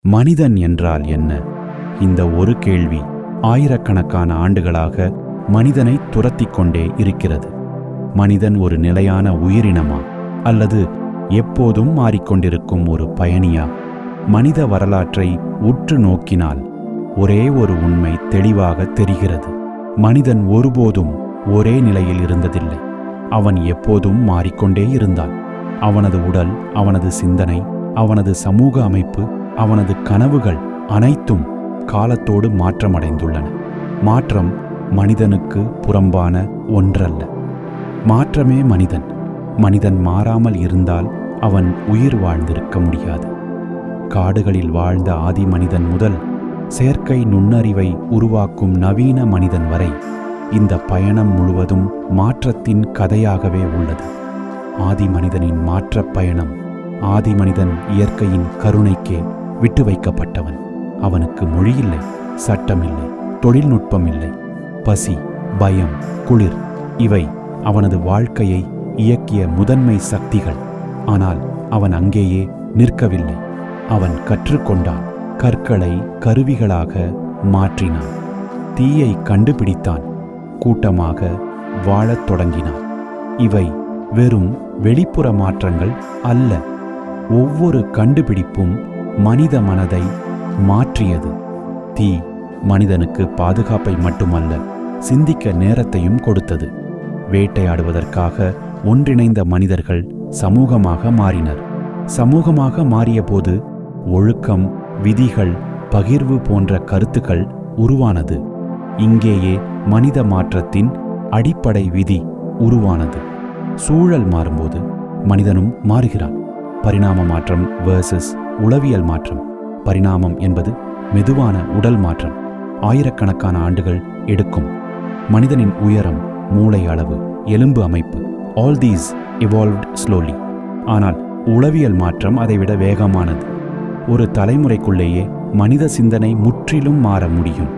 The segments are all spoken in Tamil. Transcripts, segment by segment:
மனிதன் என்றால் என்ன? இந்த ஒரு கேள்வி ஆயிரக்கணக்கான ஆண்டுகளாக மனிதனை துரத்திக் கொண்டே இருக்கிறது. மனிதன் ஒரு நிலையான உயிரினமா அல்லது எப்போதும் மாறிக்கொண்டிருக்கும் ஒரு பயணியா? மனித வரலாற்றை உற்று நோக்கினால் ஒரே ஒரு உண்மை தெளிவாக தெரிகிறது. மனிதன் ஒருபோதும் ஒரே நிலையில் இருந்ததில்லை. அவன் எப்போதும் மாறிக்கொண்டே இருந்தான். அவனது உடல், அவனது சிந்தனை, அவனது சமூக அமைப்பு, அவனது கனவுகள் அனைத்தும் காலத்தோடு மாற்றமடைந்துள்ளன. மாற்றம் மனிதனுக்கு புறம்பான ஒன்றல்ல. மாற்றமே மனிதன். மனிதன் மாறாமல் இருந்தால் அவன் உயிர் வாழ்ந்திருக்க முடியாது. காடுகளில் வாழ்ந்த ஆதி மனிதன் முதல் செயற்கை நுண்ணறிவை உருவாக்கும் நவீன மனிதன் வரை இந்த பயணம் முழுவதும் மாற்றத்தின் கதையாகவே உள்ளது. ஆதி மனிதனின் மாற்றப் பயணம். ஆதி மனிதன் இயற்கையின் கருணைக்கே விட்டு வைக்கப்பட்டவன். அவனுக்கு மொழியில்லை, சட்டமில்லை, தொழில்நுட்பம் இல்லை. பசி, பயம், குளிர் இவை அவனது வாழ்க்கையை இயக்கிய முதன்மை சக்திகள். ஆனால் அவன் அங்கேயே நிற்கவில்லை. அவன் கற்றுக்கொண்டான். கற்களை கருவிகளாக மாற்றினான். தீயை கண்டுபிடித்தான். கூட்டமாக வாழத் தொடங்கினான். இவை வெறும் வெளிப்புற மாற்றங்கள் அல்ல. ஒவ்வொரு கண்டுபிடிப்பும் மனித மனதை மாற்றியது. தீ மனிதனுக்கு பாதுகாப்பை மட்டுமல்ல, சிந்திக்க நேரத்தையும் கொடுத்தது. வேட்டையாடுவதற்காக ஒன்றிணைந்த மனிதர்கள் சமூகமாக மாறினர். சமூகமாக மாறியபோது ஒழுக்கம், விதிகள், பகிர்வு போன்ற கருத்துக்கள் உருவானது. இங்கேயே மனித மாற்றத்தின் அடிப்படை விதி உருவானது. சூழல் மாறும்போது மனிதனும் மாறுகிறான். பரிணாம மாற்றம் வெர்சஸ் உளவியல் மாற்றம். பரிணாமம் என்பது மெதுவான உடல் மாற்றம். ஆயிரக்கணக்கான ஆண்டுகள் எடுக்கும். மனிதனின் உயரம், மூளை அளவு, எலும்பு அமைப்பு, all these evolved slowly. ஆனால் உளவியல் மாற்றம் அதைவிட வேகமானது. ஒரு தலைமுறைக்குள்ளேயே மனித சிந்தனை முற்றிலும் மாற முடியும்.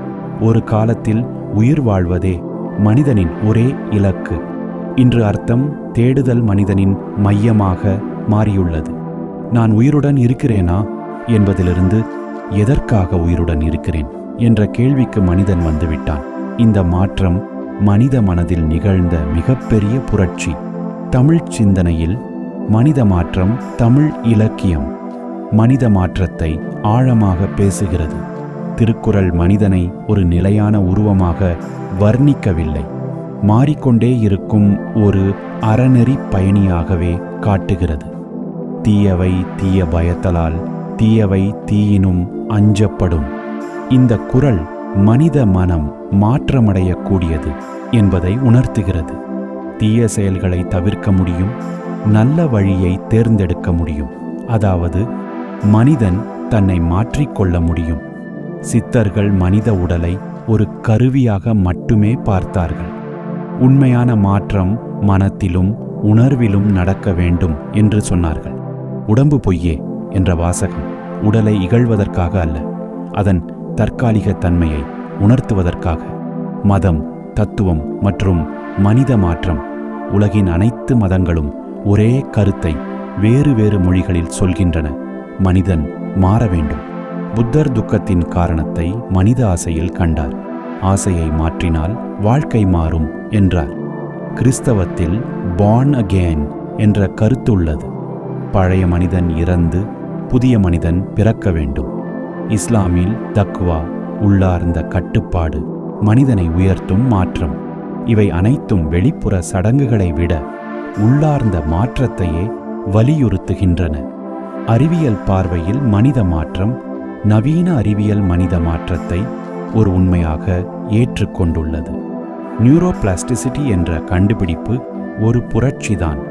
ஒரு காலத்தில் உயிர் வாழ்வதே மனிதனின் ஒரே இலக்கு. இன்று அர்த்தம் தேடுதல் மனிதனின் மையமாக மாறியுள்ளது. நான் உயிருடன் இருக்கிறேனா என்பதிலிருந்து எதற்காக உயிருடன் இருக்கிறேன் என்ற கேள்விக்கு மனிதன் வந்துவிட்டான். இந்த மாற்றம் மனித மனதில் நிகழ்ந்த மிகப்பெரிய புரட்சி. தமிழ் சிந்தனையில் மனித மாற்றம், தமிழ் இலக்கியம் மனித மாற்றத்தை ஆழமாக பேசுகிறது. திருக்குறள் மனிதனை ஒரு நிலையான உருவமாக வர்ணிக்கவில்லை, மாறிக்கொண்டே இருக்கும் ஒரு அறநெறி பயணியாகவே காட்டுகிறது. தீயவை தீய பயத்தலால், தீயவை தீயினும் அஞ்சப்படும். இந்த குறள் மனித மனம் மாற்றமடையக்கூடியது என்பதை உணர்த்துகிறது. தீய செயல்களை தவிர்க்க முடியும், நல்ல வழியை தேர்ந்தெடுக்க முடியும். அதாவது மனிதன் தன்னை மாற்றிக்கொள்ள முடியும். சித்தர்கள் மனித உடலை ஒரு கருவியாக மட்டுமே பார்த்தார்கள். உண்மையான மாற்றம் மனத்திலும் உணர்விலும் நடக்க வேண்டும் என்று சொன்னார்கள். உடம்பு பொய்யே என்ற வாசகம் உடலை இகழ்வதற்காக அல்ல, அதன் தற்காலிக தன்மையை உணர்த்துவதற்காக. மதம், தத்துவம் மற்றும் மனித மாற்றம். உலகின் அனைத்து மதங்களும் ஒரே கருத்தை வேறு வேறு மொழிகளில் சொல்கின்றன. மனிதன் மாற வேண்டும். புத்தர் துக்கத்தின் காரணத்தை மனித ஆசையில் கண்டார். ஆசையை மாற்றினால் வாழ்க்கை மாறும் என்றார். கிறிஸ்தவத்தில் பார்ன் அகெயின் என்ற கருத்துள்ளது. பழைய மனிதன் இறந்து புதிய மனிதன் பிறக்க வேண்டும். இஸ்லாமில் தக்வா, உள்ளார்ந்த கட்டுப்பாடு, மனிதனை உயர்த்தும் மாற்றம். இவை அனைத்தும் வெளிப்புற சடங்குகளை விட உள்ளார்ந்த மாற்றத்தையே வலியுறுத்துகின்றன. அறிவியல் பார்வையில் மனித மாற்றம், நவீன அறிவியல் மனித மாற்றத்தை ஒரு உண்மையாக ஏற்றுக்கொண்டுள்ளது. நியூரோபிளாஸ்டிசிட்டி என்ற கண்டுபிடிப்பு ஒரு புரட்சிதான்.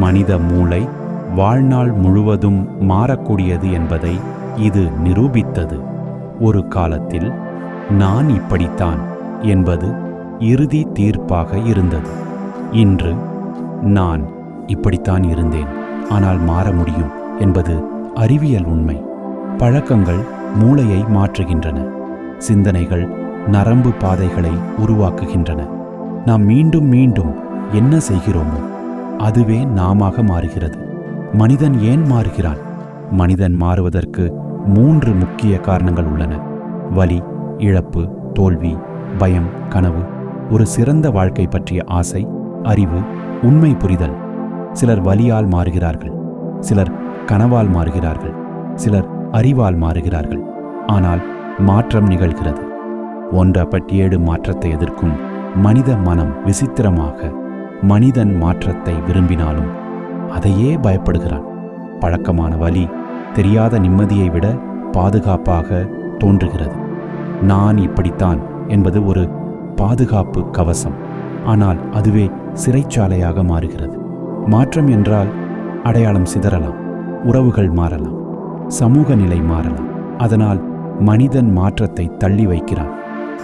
மனித மூளை வாழ்நாள் முழுவதும் மாறக்கூடியது என்பதை இது நிரூபித்தது. ஒரு காலத்தில் நான் இப்படித்தான் என்பது இறுதி தீர்ப்பாக இருந்தது. இன்று நான் இப்படித்தான் இருந்தேன், ஆனால் மாற முடியும் என்பது அறிவியல் உண்மை. பழக்கங்கள் மூளையை மாற்றுகின்றன. சிந்தனைகள் நரம்பு பாதைகளை உருவாக்குகின்றன. நாம் மீண்டும் மீண்டும் என்ன செய்கிறோமோ அதுவே நாமாக மாறுகிறது. மனிதன் ஏன் மாறுகிறான்? மனிதன் மாறுவதற்கு 3 முக்கிய காரணங்கள் உள்ளன. வலி, இழப்பு, தோல்வி, பயம், கனவு, ஒரு சிறந்த வாழ்க்கை பற்றிய ஆசை, அறிவு, உண்மை புரிதல். சிலர் வலியால் மாறுகிறார்கள், சிலர் கனவால் மாறுகிறார்கள், சிலர் அறிவால் மாறுகிறார்கள். ஆனால் மாற்றம் நிகழ்கிறது. 1/7 மாற்றத்தை எதிர்க்கும் மனித மனம் விசித்திரமாக மனிதன் மாற்றத்தை விரும்பினாலும் அதையே பயப்படுகிறான். பழக்கமான வலி தெரியாத நிம்மதியை விட பாதுகாப்பாக தோன்றுகிறது. நான் இப்படித்தான் என்பது ஒரு பாதுகாப்பு கவசம், ஆனால் அதுவே சிறைச்சாலையாக மாறுகிறது. மாற்றம் என்றால் அடையாளம் சிதறலாம், உறவுகள் மாறலாம், சமூக நிலை மாறலாம். அதனால் மனிதன் மாற்றத்தை தள்ளி வைக்கிறான்.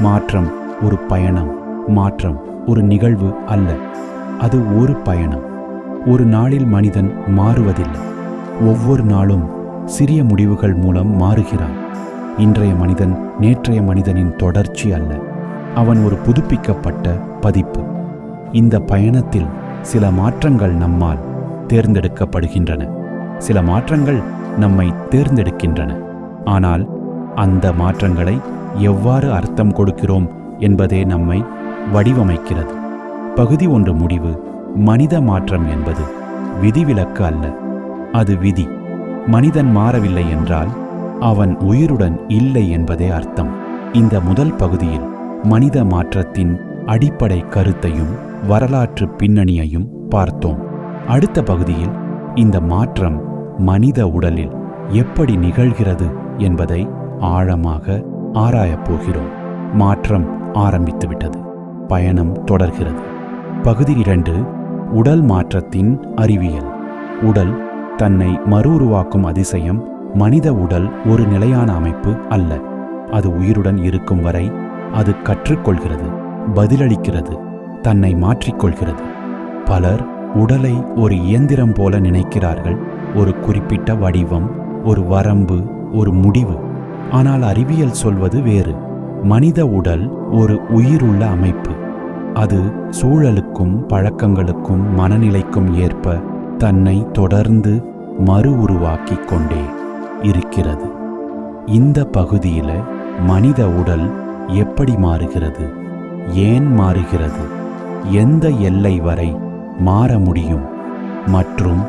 மாற்றம் ஒரு பயணம், மாற்றம் ஒரு நிகழ்வு அல்ல, அது ஒரு பயணம். ஒரு நாளில் மனிதன் மாறுவதில்லை, ஒவ்வொரு நாளும் சிறிய முடிவுகள் மூலம் மாறுகிறான். இன்றைய மனிதன் நேற்றைய மனிதனின் தொடர்ச்சி அல்ல, அவன் ஒரு புதுப்பிக்கப்பட்ட பதிப்பு. இந்த பயணத்தில் சில மாற்றங்கள் நம்மால் தேர்ந்தெடுக்கப்படுகின்றன, சில மாற்றங்கள் நம்மை தேர்ந்தெடுக்கின்றன. ஆனால் அந்த மாற்றங்களை எவ்வாறு அர்த்தம் கொடுக்கிறோம் என்பதே நம்மை வடிவமைக்கிறது. பகுதி 1 முடிவு. மனித மாற்றம் என்பது விதிவிலக்கு அல்ல, அது விதி. மனிதன் மாறவில்லை என்றால் அவன் உயிருடன் இல்லை என்பதே அர்த்தம். இந்த முதல் பகுதியில் மனித மாற்றத்தின் அடிப்படை கருத்தையும் வரலாற்று பின்னணியையும் பார்த்தோம். அடுத்த பகுதியில் இந்த மாற்றம் மனித உடலில் எப்படி நிகழ்கிறது என்பதை ஆழமாக ஆராயப் போகிறோம். மாற்றம் ஆரம்பித்துவிட்டது, பயணம் தொடர்கிறது. பகுதி 2. உடல் மாற்றத்தின் அறிவியல். உடல் தன்னை மறுஉருவாக்கும் அதிசயம். மனித உடல் ஒரு நிலையான அமைப்பு அல்ல, அது உயிருடன் இருக்கும் வரை அது கற்றுக்கொள்கிறது, பதிலளிக்கிறது, தன்னை மாற்றிக்கொள்கிறது. பலர் உடலை ஒரு இயந்திரம் போல நினைக்கிறார்கள், ஒரு குறிப்பிட்ட வடிவம், ஒரு வரம்பு, ஒரு முடிவு. ஆனால் அறிவியல் சொல்வது வேறு. மனித உடல் ஒரு உயிருள்ள அமைப்பு. அது சூழலுக்கும் பழக்கங்களுக்கும் மனநிலைக்கும் ஏற்ப தன்னை தொடர்ந்து மறு உருவாக்கிக் கொண்டே இருக்கிறது. இந்த பகுதியில் மனித உடல் எப்படி மாறுகிறது, ஏன் மாறுகிறது, எந்த எல்லை வரை மாற முடியும் மற்றும்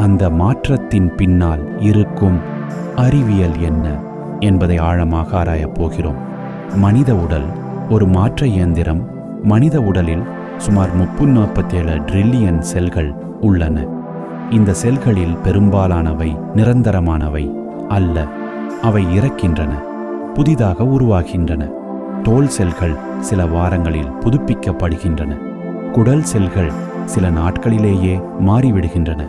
அந்த மாற்றத்தின் பின்னால் இருக்கும் அறிவியல் என்ன என்பதை ஆழமாக ஆராயப் போகிறோம். மனித உடல் ஒரு மாற்ற இயந்திரம். மனித உடலில் சுமார் 347 ட்ரில்லியன் செல்கள் உள்ளன. இந்த செல்களில் பெரும்பாலானவை நிரந்தரமானவை அல்ல, அவை இறக்கின்றன, புதிதாக உருவாகின்றன. தோல் செல்கள் சில வாரங்களில் புதுப்பிக்கப்படுகின்றன. குடல் செல்கள் சில நாட்களிலேயே மாறிவிடுகின்றன.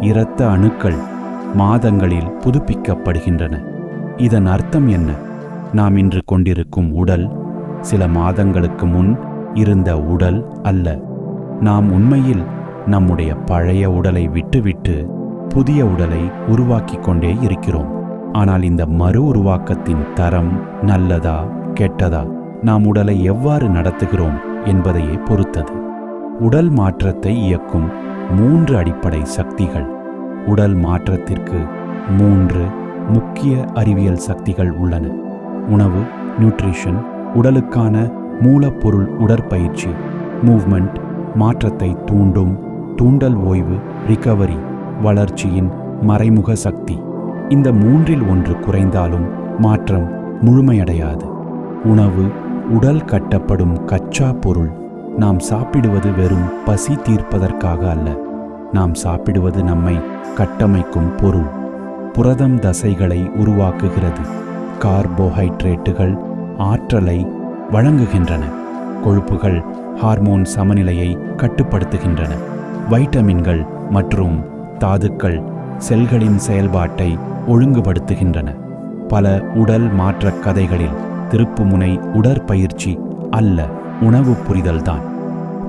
இரத்த அணுக்கள் மாதங்களில் புதுப்பிக்கப்படுகின்றன. இதன் அர்த்தம் என்ன? நாம் இன்று கொண்டிருக்கும் உடல் சில மாதங்களுக்கு முன் இருந்த உடல் அல்ல. நாம் உண்மையில் நம்முடைய பழைய உடலை விட்டுவிட்டு புதிய உடலை உருவாக்கிக் கொண்டே இருக்கிறோம். ஆனால் இந்த மறு உருவாக்கத்தின் தரம் நல்லதா கெட்டதா, நாம் உடலை எவ்வாறு நடத்துகிறோம் என்பதையே பொறுத்தது. உடல் மாற்றத்தை இயக்கும் 3 அடிப்படை சக்திகள். உடல் மாற்றத்திற்கு 3 முக்கிய அறிவியல் சக்திகள் உள்ளன. உணவு, நியூட்ரிஷன், உடலுக்கான மூலப்பொருள், உடற்பயிற்சி, மூவ்மெண்ட், மாற்றத்தை தூண்டும், தூண்டல் ஓய்வு, ரிகவரி, வளர்ச்சியின் மறைமுக சக்தி. இந்த 3இல் ஒன்று குறைந்தாலும் மாற்றம் முழுமையடையாது. உணவு உடல் கட்டப்படும் கச்சா பொருள். நாம் சாப்பிடுவது வெறும் பசி தீர்ப்பதற்காக அல்ல, நாம் சாப்பிடுவது நம்மை கட்டமைக்கும் பொருள். புரதம் தசைகளை உருவாக்குகிறது, கார்போஹைட்ரேட்டுகள் ஆற்றலை வழங்குகின்றன, கொழுப்புகள் ஹார்மோன் சமநிலையை கட்டுப்படுத்துகின்றன, வைட்டமின்கள் மற்றும் தாதுக்கள் செல்களின் செயல்பாட்டை ஒழுங்குபடுத்துகின்றன. பல உடல் மாற்றக் கதைகளில் திருப்புமுனை உடற்பயிற்சி அல்ல, உணவு புரிதல்தான்.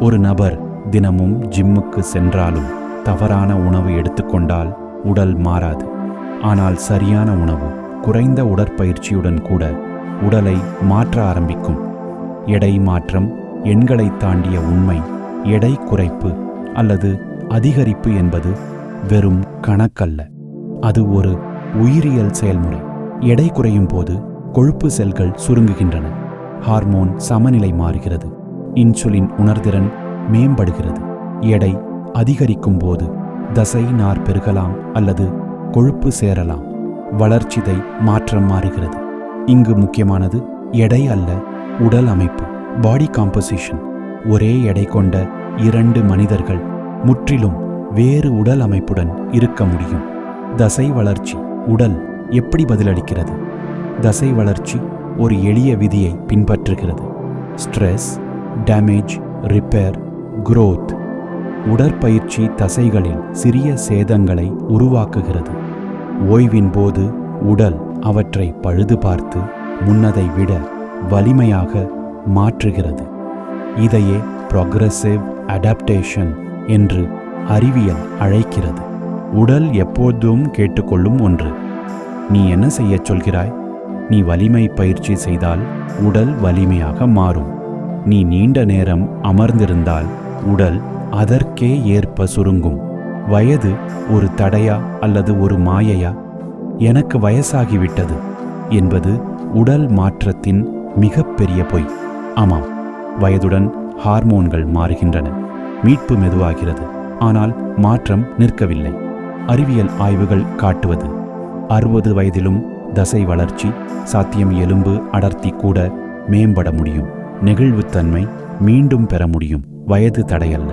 ஒரு நபர் தினமும் ஜிம்முக்கு சென்றாலும் தவறான உணவு எடுத்துக்கொண்டால் உடல் மாறாது. ஆனால் சரியான உணவு, குறைந்த உடற்பயிற்சியுடன் கூட உடலை மாற்ற ஆரம்பிக்கும். எடை மாற்றம் எண்களை தாண்டிய உண்மை. எடை குறைப்பு அல்லது அதிகரிப்பு என்பது வெறும் கணக்கல்ல, அது ஒரு உயிரியல் செயல்முறை. எடை குறையும் போது கொழுப்பு செல்கள் சுருங்குகின்றன. ஹார்மோன் சமநிலை மாறுகிறது. இன்சுலின் உணர்திறன் மேம்படுகிறது. எடை அதிகரிக்கும் போது தசை நார் பெருகலாம் அல்லது கொழுப்பு சேரலாம். வளர்ச்சிதை மாற்றம் மாறுகிறது. இங்கு முக்கியமானது எடை அல்ல, உடல் அமைப்பு, பாடி காம்போசிஷன். ஒரே எடை கொண்ட 2 மனிதர்கள் முற்றிலும் வேறு உடல் அமைப்புடன் இருக்க முடியும். தசை வளர்ச்சி உடல் எப்படி பதிலளிக்கிறது? தசை வளர்ச்சி ஒரு எளிய விதியை பின்பற்றுகிறது. Stress, damage, repair, growth. உடற்பயிற்சி தசைகளில் சிறிய சேதங்களை உருவாக்குகிறது. ஓய்வின் போது உடல் அவற்றை பழுது பார்த்து முன்னதை விட வலிமையாக மாற்றுகிறது. இதையே ப்ரொக்ரெசிவ் அடாப்டேஷன் என்று அறிவியல் அழைக்கிறது. உடல் எப்போதும் கேட்டுக்கொள்ளும் ஒன்று. நீ என்ன செய்யச் சொல்கிறாய்? நீ வலிமை பயிற்சி செய்தால் உடல் வலிமையாக மாறும். நீ நீண்ட நேரம் அமர்ந்திருந்தால் உடல் அதற்கே ஏற்ப சுருங்கும். வயது ஒரு தடையா அல்லது ஒரு மாயையா? எனக்கு வயசாகிவிட்டது என்பது உடல் மாற்றத்தின் மிகப்பெரிய பொய். ஆமாம், வயதுடன் ஹார்மோன்கள் மாறுகின்றன. மீட்பு மெதுவாகிறது, ஆனால் மாற்றம் நிற்கவில்லை. அறிவியல் ஆய்வுகள் காட்டுவது 60 வயதிலும் தசை வளர்ச்சி சாத்தியம். எலும்பு அடர்த்தி கூட மேம்பட முடியும். நெகிழ்வுத்தன்மை மீண்டும் பெற முடியும். வயது தடையல்ல,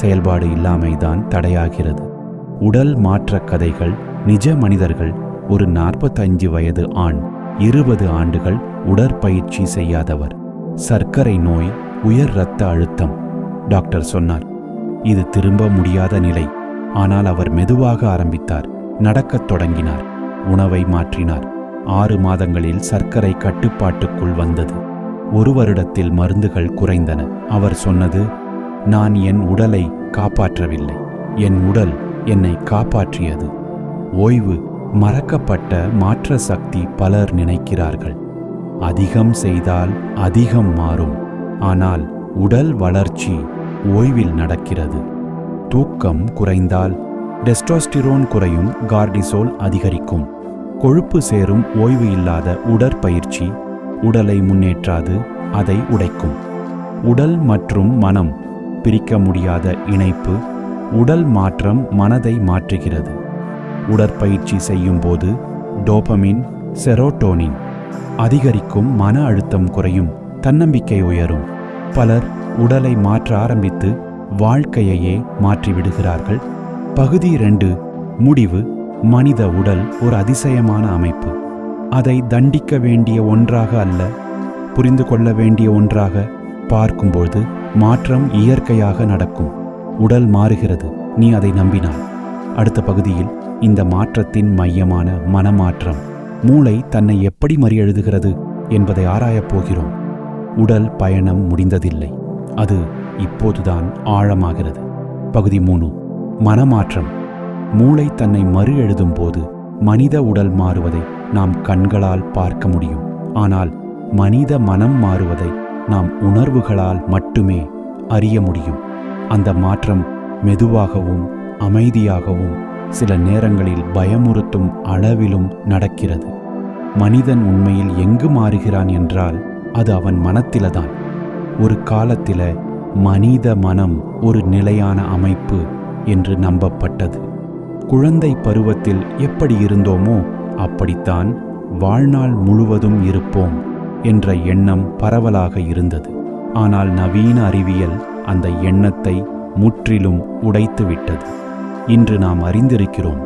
செயல்பாடு இல்லாமைதான் தடையாகிறது. உடல் மாற்ற கதைகள் நிஜ மனிதர்கள். ஒரு 45 வயது ஆண் 20 ஆண்டுகள் உடற்பயிற்சி செய்யாதவர். சர்க்கரை நோய், உயர் இரத்த அழுத்தம். டாக்டர் சொன்னார், இது திரும்ப முடியாத நிலை. ஆனால் அவர் மெதுவாக ஆரம்பித்தார். நடக்கத் தொடங்கினார். உணவை மாற்றினார். 6 மாதங்களில் சர்க்கரை கட்டுப்பாட்டுக்குள் வந்தது. 1 வருடத்தில் மருந்துகள் குறைந்தன. அவர் சொன்னது, நான் என் உடலை காப்பாற்றவில்லை, என் உடல் என்னை காப்பாற்றியது. ஓய்வு மறக்கப்பட்ட மாற்ற சக்தி. பலர் நினைக்கிறார்கள், அதிகம் செய்தால் அதிகம் மாறும். ஆனால் உடல் வளர்ச்சி ஓய்வில் நடக்கிறது. தூக்கம் குறைந்தால் டெஸ்டோஸ்டிரோன் குறையும், கார்டிசோல் அதிகரிக்கும். கொழுப்பு சேரும். ஓய்வு இல்லாத உடற்பயிற்சி உடலை முன்னேற்றாது, அதை உடைக்கும். உடல் மற்றும் மனம் பிரிக்க முடியாத இணைப்பு. உடல் மாற்றம் மனதை மாற்றுகிறது. உடற்பயிற்சி செய்யும் போது டோபமின், செரோட்டோனின் அதிகரிக்கும். மன அழுத்தம் குறையும், தன்னம்பிக்கை உயரும். பலர் உடலை மாற்ற ஆரம்பித்து வாழ்க்கையையே மாற்றிவிடுகிறார்கள். பகுதி 2. முடிவு. மனித உடல் ஒரு அதிசயமான அமைப்பு. அதை தண்டிக்க வேண்டிய ஒன்றாக அல்ல, புரிந்து கொள்ள வேண்டிய ஒன்றாக பார்க்கும்போது மாற்றம் இயற்கையாக நடக்கும். உடல் மாறுகிறது, நீ அதை நம்பினாய். அடுத்த பகுதியில் இந்த மாற்றத்தின் மையமான மனமாற்றம், மூளை தன்னை எப்படி மறியெழுதுகிறது என்பதை ஆராயப் போகிறோம். உடல் பயணம் முடிந்ததில்லை, அது இப்போதுதான் ஆழமாகிறது. பகுதி 3. மனமாற்றம். மூளை தன்னை மறு எழுதும் போது மனித உடல் மாறுவதை நாம் கண்களால் பார்க்க முடியும். ஆனால் மனித மனம் மாறுவதை நாம் உணர்வுகளால் மட்டுமே அறிய முடியும். அந்த மாற்றம் மெதுவாகவும் அமைதியாகவும் சில நேரங்களில் பயமுறுத்தும் அளவிலும் நடக்கிறது. மனிதன் உண்மையில் எங்கு மாறுகிறான் என்றால் அது அவன் மனத்தில்தான். ஒரு காலத்தில மனித மனம் ஒரு நிலையான அமைப்பு என்று நம்பப்பட்டது. குழந்தை பருவத்தில் எப்படி இருந்தோமோ அப்படித்தான் வாழ்நாள் முழுவதும் இருப்போம் என்ற எண்ணம் பரவலாக இருந்தது. ஆனால் நவீன அறிவியல் அந்த எண்ணத்தை முற்றிலும் உடைத்துவிட்டது. இன்று நாம் அறிந்திருக்கிறோம்,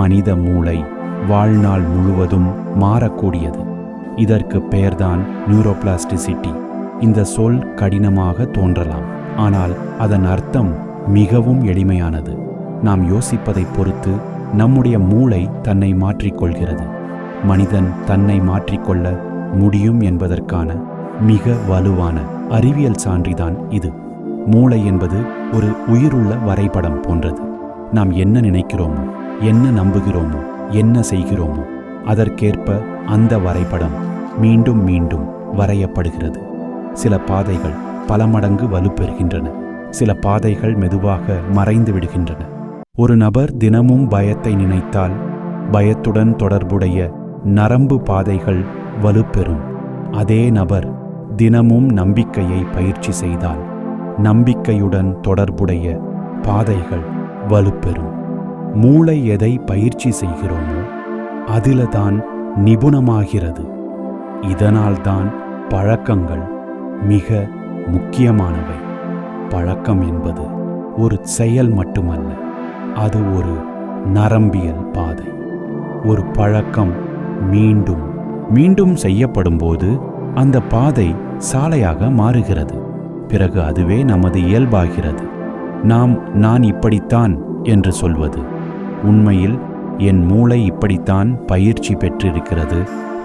மனித மூளை வாழ்நாள் முழுவதும் மாறக்கூடியது. இதற்கு பெயர்தான் நியூரோபிளாஸ்டிசிட்டி. இந்த சொல் கடினமாக தோன்றலாம், ஆனால் அதன் அர்த்தம் மிகவும் எளிமையானது. நாம் யோசிப்பதை பொறுத்து நம்முடைய மூளை தன்னை மாற்றிக்கொள்கிறது. மனிதன் தன்னை மாற்றிக்கொள்ள முடியும் என்பதற்கான மிக வலுவான அறிவியல் சான்றிதான் இது. மூளை என்பது ஒரு உயிருள்ள வரைபடம் போன்றது. நாம் என்ன நினைக்கிறோமோ, என்ன நம்புகிறோமோ, என்ன செய்கிறோமோ அதற்கேற்ப அந்த வரைபடம் மீண்டும் மீண்டும் வரையப்படுகிறது. சில பாதைகள் பல மடங்கு வலுப்பெறுகின்றன, சில பாதைகள் மெதுவாக மறைந்து விடுகின்றன. ஒரு நபர் தினமும் பயத்தை நினைத்தால் பயத்துடன் தொடர்புடைய நரம்பு பாதைகள் வலுப்பெறும். அதே நபர் தினமும் நம்பிக்கையை பயிற்சி செய்தால் நம்பிக்கையுடன் தொடர்புடைய பாதைகள் வலுப்பெறும். மூளை எதை பயிற்சி செய்கிறோமோ அதில்தான் நிபுணமாகிறது. இதனால்தான் பழக்கங்கள் மிக முக்கியமானவை. பழக்கம் என்பது ஒரு செயல் மட்டுமல்ல, அது ஒரு நரம்பியல் பாதை. ஒரு பழக்கம் மீண்டும் மீண்டும் செய்யப்படும்போது அந்த பாதை சாலையாக மாறுகிறது. பிறகு அதுவே நமது இயல்பாகிறது. நான் இப்படித்தான் என்று சொல்வது உண்மையில் என் மூளை இப்படித்தான் பயிற்சி பெற்றிருக்கிறது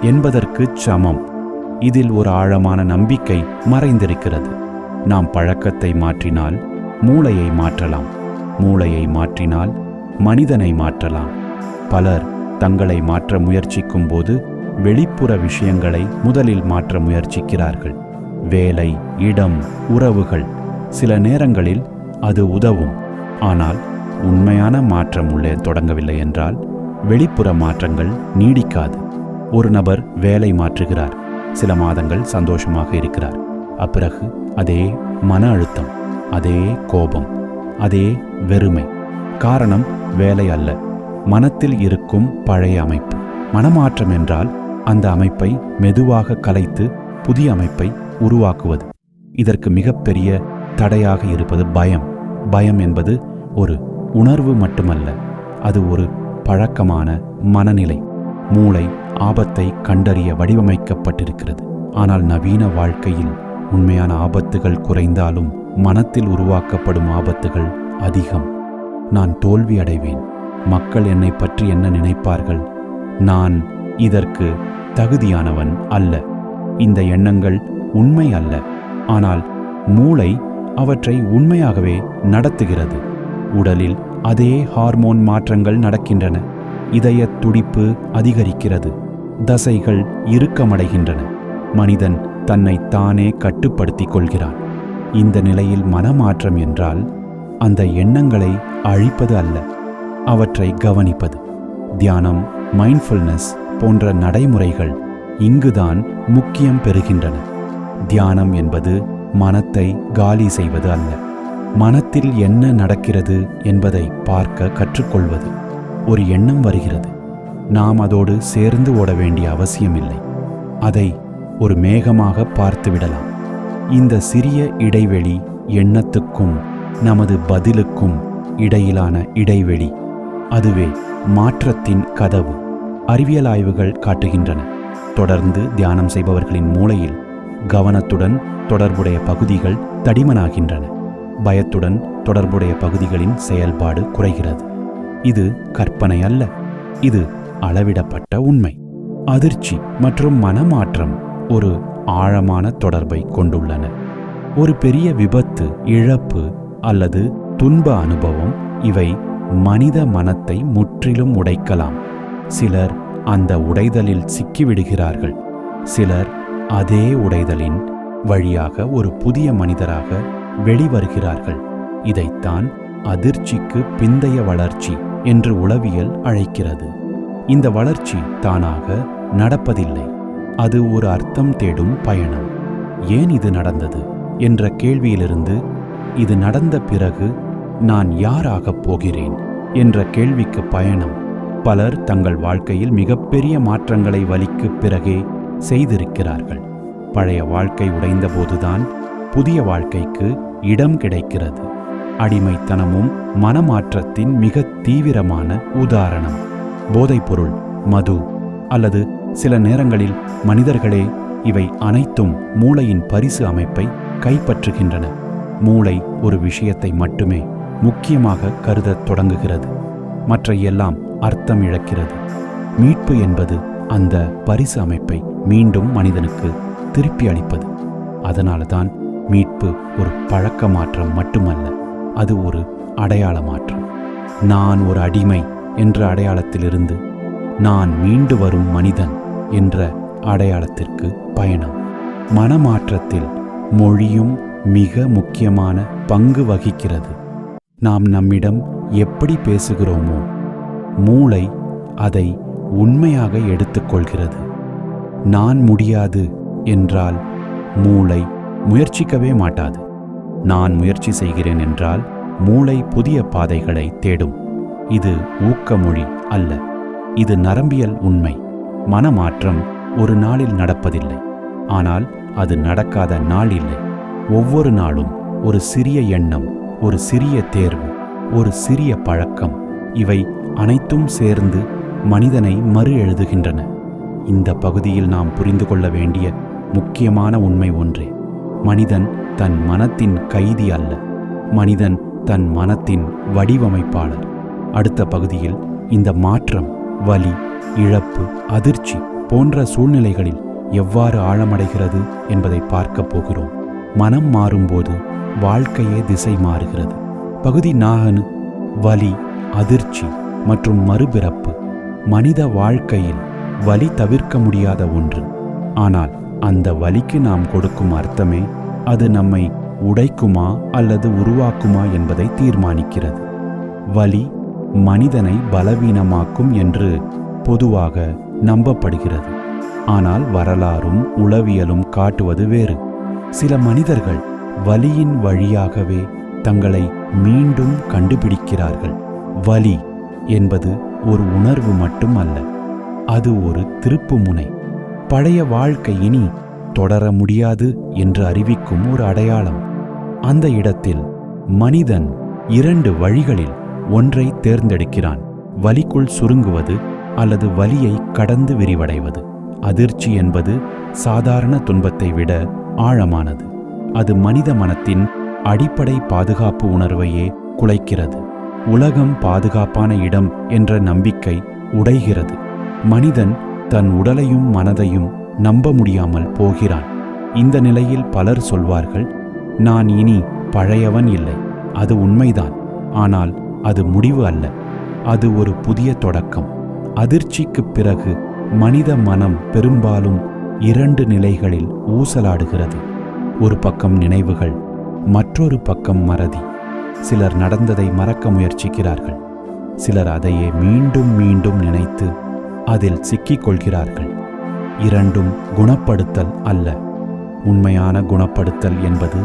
என்பதற்கு சமம். இதில் ஒரு ஆழமான நம்பிக்கை மறைந்திருக்கிறது. நாம் பழக்கத்தை மாற்றினால் மூளையை மாற்றலாம், மூளையை மாற்றினால் மனிதனை மாற்றலாம். பலர் தங்களை மாற்ற முயற்சிக்கும் போது வெளிப்புற விஷயங்களை முதலில் மாற்ற முயற்சிக்கிறார்கள். வேலை, இடம், உறவுகள். சில நேரங்களில் அது உதவும். ஆனால் உண்மையான மாற்றம் உள்ளே தொடங்கவில்லை என்றால் வெளிப்புற மாற்றங்கள் நீடிக்காது. ஒரு நபர் வேலை மாற்றுகிறார், சில மாதங்கள் சந்தோஷமாக இருக்கிறார். அப்பிறகு அதே மன அழுத்தம், அதே கோபம், அதே வெறுமை. காரணம் வேலை அல்ல, மனத்தில் இருக்கும் பழைய அமைப்பு. மனமாற்றம் என்றால் அந்த அமைப்பை மெதுவாக கலைத்து புதிய அமைப்பை உருவாக்குவது. இதற்கு மிகப்பெரிய தடையாக இருப்பது பயம். பயம் என்பது ஒரு உணர்வு மட்டுமல்ல, அது ஒரு பழக்கமான மனநிலை. மூளை ஆபத்தை கண்டறிய வடிவமைக்கப்பட்டிருக்கிறது. ஆனால் நவீன வாழ்க்கையில் உண்மையான ஆபத்துகள் குறைந்தாலும் மனத்தில் உருவாக்கப்படும் ஆபத்துகள் அதிகம். நான் தோல்வி அடைவேன், மக்கள் என்னை பற்றி என்ன நினைப்பார்கள், நான் இதற்கு தகுதியானவன் அல்ல. இந்த எண்ணங்கள் உண்மை அல்ல, ஆனால் மூளை அவற்றை உண்மையாகவே நடத்துகிறது. உடலில் அதே ஹார்மோன் மாற்றங்கள் நடக்கின்றன. இதய துடிப்பு அதிகரிக்கிறது, தசைகள் இறுக்கமடைகின்றன. மனிதன் தன்னை தானே கட்டுப்படுத்திக் கொள்கிறான். இந்த நிலையில் மனமாற்றம் என்றால் அந்த எண்ணங்களை அழிப்பது அல்ல, அவற்றை கவனிப்பது. தியானம், மைண்ட்ஃபுல்னஸ் போன்ற நடைமுறைகள் இங்குதான் முக்கியம் பெறுகின்றன. தியானம் என்பது மனத்தை காலி செய்வது அல்ல, மனத்தில் என்ன நடக்கிறது என்பதை பார்க்க கற்றுக்கொள்வது. ஒரு எண்ணம் வருகிறது, நாம் அதோடு சேர்ந்து ஓட வேண்டிய அவசியமில்லை. அதை ஒரு மேகமாக பார்த்து விடலாம். இந்த சிறிய இடைவெளி எண்ணத்துக்கும் நமது பதிலுக்கும் இடையிலான இடைவெளி, அதுவே மாற்றத்தின் கதவு. அறிவியல் ஆய்வுகள் காட்டுகின்றன, தொடர்ந்து தியானம் செய்பவர்களின் மூளையில் கவனத்துடன் தொடர்புடைய பகுதிகள் தடிமனாகின்றன, பயத்துடன் தொடர்புடைய பகுதிகளின் செயல்பாடு குறைகிறது. இது கற்பனை அல்ல, இது அளவிடப்பட்ட உண்மை. அதிர்ச்சி மற்றும் மனமாற்றம் ஒரு ஆழமான தொடர்பை கொண்டுள்ளன. ஒரு பெரிய விபத்து, இழப்பு அல்லது துன்ப அனுபவம், இவை மனித மனத்தை முற்றிலும் உடைக்கலாம். சிலர் அந்த உடைதலில் சிக்கிவிடுகிறார்கள், சிலர் அதே உடைதலின் வழியாக ஒரு புதிய மனிதராக வெளிவருகிறார்கள். இதைத்தான் அதிர்ச்சிக்கு பிந்தைய வளர்ச்சி என்று உளவியல் அழைக்கிறது. இந்த வளர்ச்சி தானாக நடப்பதில்லை, அது ஒரு அர்த்தம் தேடும் பயணம். ஏன் இது நடந்தது என்ற கேள்வியிலிருந்து இது நடந்த பிறகு நான் யாராகப் போகிறேன் என்ற கேள்விக்கு பயணம். பலர் தங்கள் வாழ்க்கையில் மிகப்பெரிய மாற்றங்களை வலிக்கு பிறகே செய்திருக்கிறார்கள். பழைய வாழ்க்கை உடைந்தபோதுதான் புதிய வாழ்க்கைக்கு இடம் கிடைக்கிறது. அடிமைத்தனமும் மனமாற்றத்தின் மிக தீவிரமான உதாரணம். போதைப்பொருள், மது அல்லது சில நேரங்களில் மனிதர்களே, இவை அனைத்தும் மூளையின் பரிசு அமைப்பை கைப்பற்றுகின்றன. மூளை ஒரு விஷயத்தை மட்டுமே முக்கியமாக கருதத் தொடங்குகிறது, மற்ற எல்லாம் அர்த்தம் இழக்கிறது. மீட்பு என்பது அந்த பரிசு அமைப்பை மீண்டும் மனிதனுக்கு திருப்பி அளிப்பது. அதனால்தான் மீட்பு ஒரு பழக்க மாற்றம் மட்டுமல்ல, அது ஒரு அடையாள மாற்றம். நான் ஒரு அடிமை என்ற அடையாளத்திலிருந்து நான் மீண்டு வரும் மனிதன் என்ற அடையாளத்திற்கு பயணம். மனமாற்றத்தில் மொழியும் மிக முக்கியமான பங்கு வகிக்கிறது. நாம் நம்மிடம் எப்படி பேசுகிறோமோ மூளை அதை உண்மையாக எடுத்துக்கொள்கிறது. நான் முடியாது என்றால் மூளை முயற்சிக்கவே மாட்டாது. நான் முயற்சி செய்கிறேன் என்றால் மூளை புதிய பாதைகளை தேடும். இது ஊக்கமொழி அல்ல, இது நரம்பியல் உண்மை. மனமாற்றம் ஒரு நாளில் நடப்பதில்லை, ஆனால் அது நடக்காத நாள் இல்லை. ஒவ்வொரு நாளும் ஒரு சிறிய எண்ணம், ஒரு சிறிய தேர்வு, ஒரு சிறிய பழக்கம், இவை அனைத்தும் சேர்ந்து மனிதனை மறு எழுதுகின்றன. இந்த பகுதியில் நாம் புரிந்து கொள்ள வேண்டிய முக்கியமான உண்மை ஒன்றே: மனிதன் தன் மனத்தின் கைதி அல்ல, மனிதன் தன் மனத்தின் வடிவமைப்பாளர். அடுத்த பகுதியில் இந்த மாற்றம் வலி, இழப்பு, அதிர்ச்சி போன்ற சூழ்நிலைகளில் எவ்வாறு ஆழமடைகிறது என்பதை பார்க்கப் போகிறோம். மனம் மாறும்போது வாழ்க்கையே திசை மாறுகிறது. பகுதி 4: வலி, அதிர்ச்சி மற்றும் மறுபிறப்பு. மனித வாழ்க்கையில் வலி தவிர்க்க முடியாத ஒன்று. ஆனால் அந்த வலிக்கு நாம் கொடுக்கும் அர்த்தமே அது நம்மை உடைக்குமா அல்லது உருவாக்குமா என்பதை தீர்மானிக்கிறது. வலி மனிதனை பலவீனமாக்கும் என்று பொதுவாக நம்பப்படுகிறது. ஆனால் வரலாறும் உளவியலும் காட்டுவது வேறு. சில மனிதர்கள் வலியின் வழியாகவே தங்களை மீண்டும் கண்டுபிடிக்கிறார்கள். வலி என்பது ஒரு உணர்வு மட்டும் அல்ல, அது ஒரு திருப்புமுனை. பழைய வாழ்க்கை இனி தொடர முடியாது என்று அறிவிக்கும் ஒரு அடையாளம். அந்த இடத்தில் மனிதன் 2 வழிகளில் ஒன்றை தேர்ந்தெடுக்கிறான்: வலிக்குள் சுருங்குவது அல்லது வலியை கடந்து விரிவடைவது. அதிர்ச்சி என்பது சாதாரண துன்பத்தை விட ஆழமானது. அது மனித மனத்தின் அடிப்படை பாதுகாப்பு உணர்வையே குலைக்கிறது. உலகம் பாதுகாப்பான இடம் என்ற நம்பிக்கை உடைகிறது. மனிதன் தன் உடலையும் மனதையும் நம்ப முடியாமல் போகிறான். இந்த நிலையில் பலர் சொல்வார்கள், நான் இனி பழையவன் இல்லை. அது உண்மைதான், ஆனால் அது முடிவு அல்ல, அது ஒரு புதிய தொடக்கம். அதிர்ச்சிக்குப் பிறகு மனித மனம் பெரும்பாலும் 2 நிலைகளில் ஊசலாடுகிறது. ஒரு பக்கம் நினைவுகள், மற்றொரு பக்கம் மறதி. சிலர் நடந்ததை மறக்க முயற்சிக்கிறார்கள், சிலர் அதையே மீண்டும் மீண்டும் நினைத்து அதில் சிக்கிக் கொள்கிறார்கள். 2ம் குணப்படுத்தல் அல்ல. உண்மையான குணப்படுத்தல் என்பது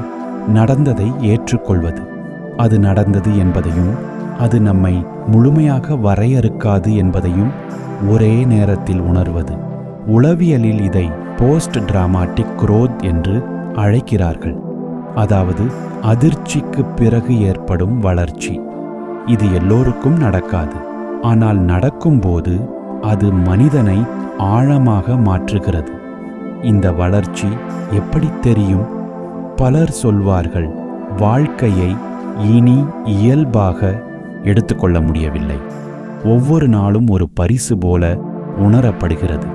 நடந்ததை ஏற்றுக்கொள்வது, அது நடந்தது என்பதையும் அது நம்மை முழுமையாக வரையறுக்காது என்பதையும் ஒரே நேரத்தில் உணர்வது. உளவியலில் இதை போஸ்ட் டிராமாட்டிக் குரோத் என்று அழைக்கிறார்கள், அதாவது அதிர்ச்சிக்கு பிறகு ஏற்படும் வளர்ச்சி. இது எல்லோருக்கும் நடக்காது, ஆனால் நடக்கும்போது அது மனிதனை ஆழமாக மாற்றுகிறது. இந்த வளர்ச்சி எப்படி தெரியும்? பலர் சொல்வார்கள், வாழ்க்கையை இனி இயல்பாக எடுத்துக்கொள்ள முடியவில்லை. ஒவ்வொரு நாளும் ஒரு பரிசு போல உணரப்படுகிறது.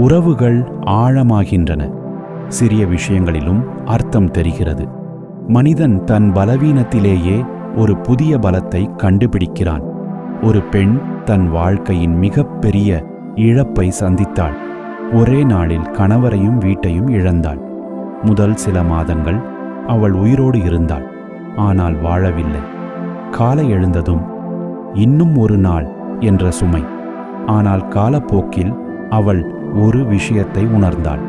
உறவுகள் ஆழமாகின்றன. சிறிய விஷயங்களிலும் அர்த்தம் தெரிகிறது. மனிதன் தன் பலவீனத்திலேயே ஒரு புதிய பலத்தை கண்டுபிடிக்கிறான். ஒரு பெண் தன் வாழ்க்கையின் மிகப்பெரிய இழப்பை சந்தித்தாள். ஒரே நாளில் கணவரையும் வீட்டையும் இழந்தாள். முதல் சில மாதங்கள் அவள் உயிரோடு இருந்தாள், ஆனால் வாழவில்லை. காலை எழுந்ததும் இன்னும் ஒரு நாள் என்ற சுமை. ஆனால் காலப்போக்கில் அவள் ஒரு விஷயத்தை உணர்ந்தாள்: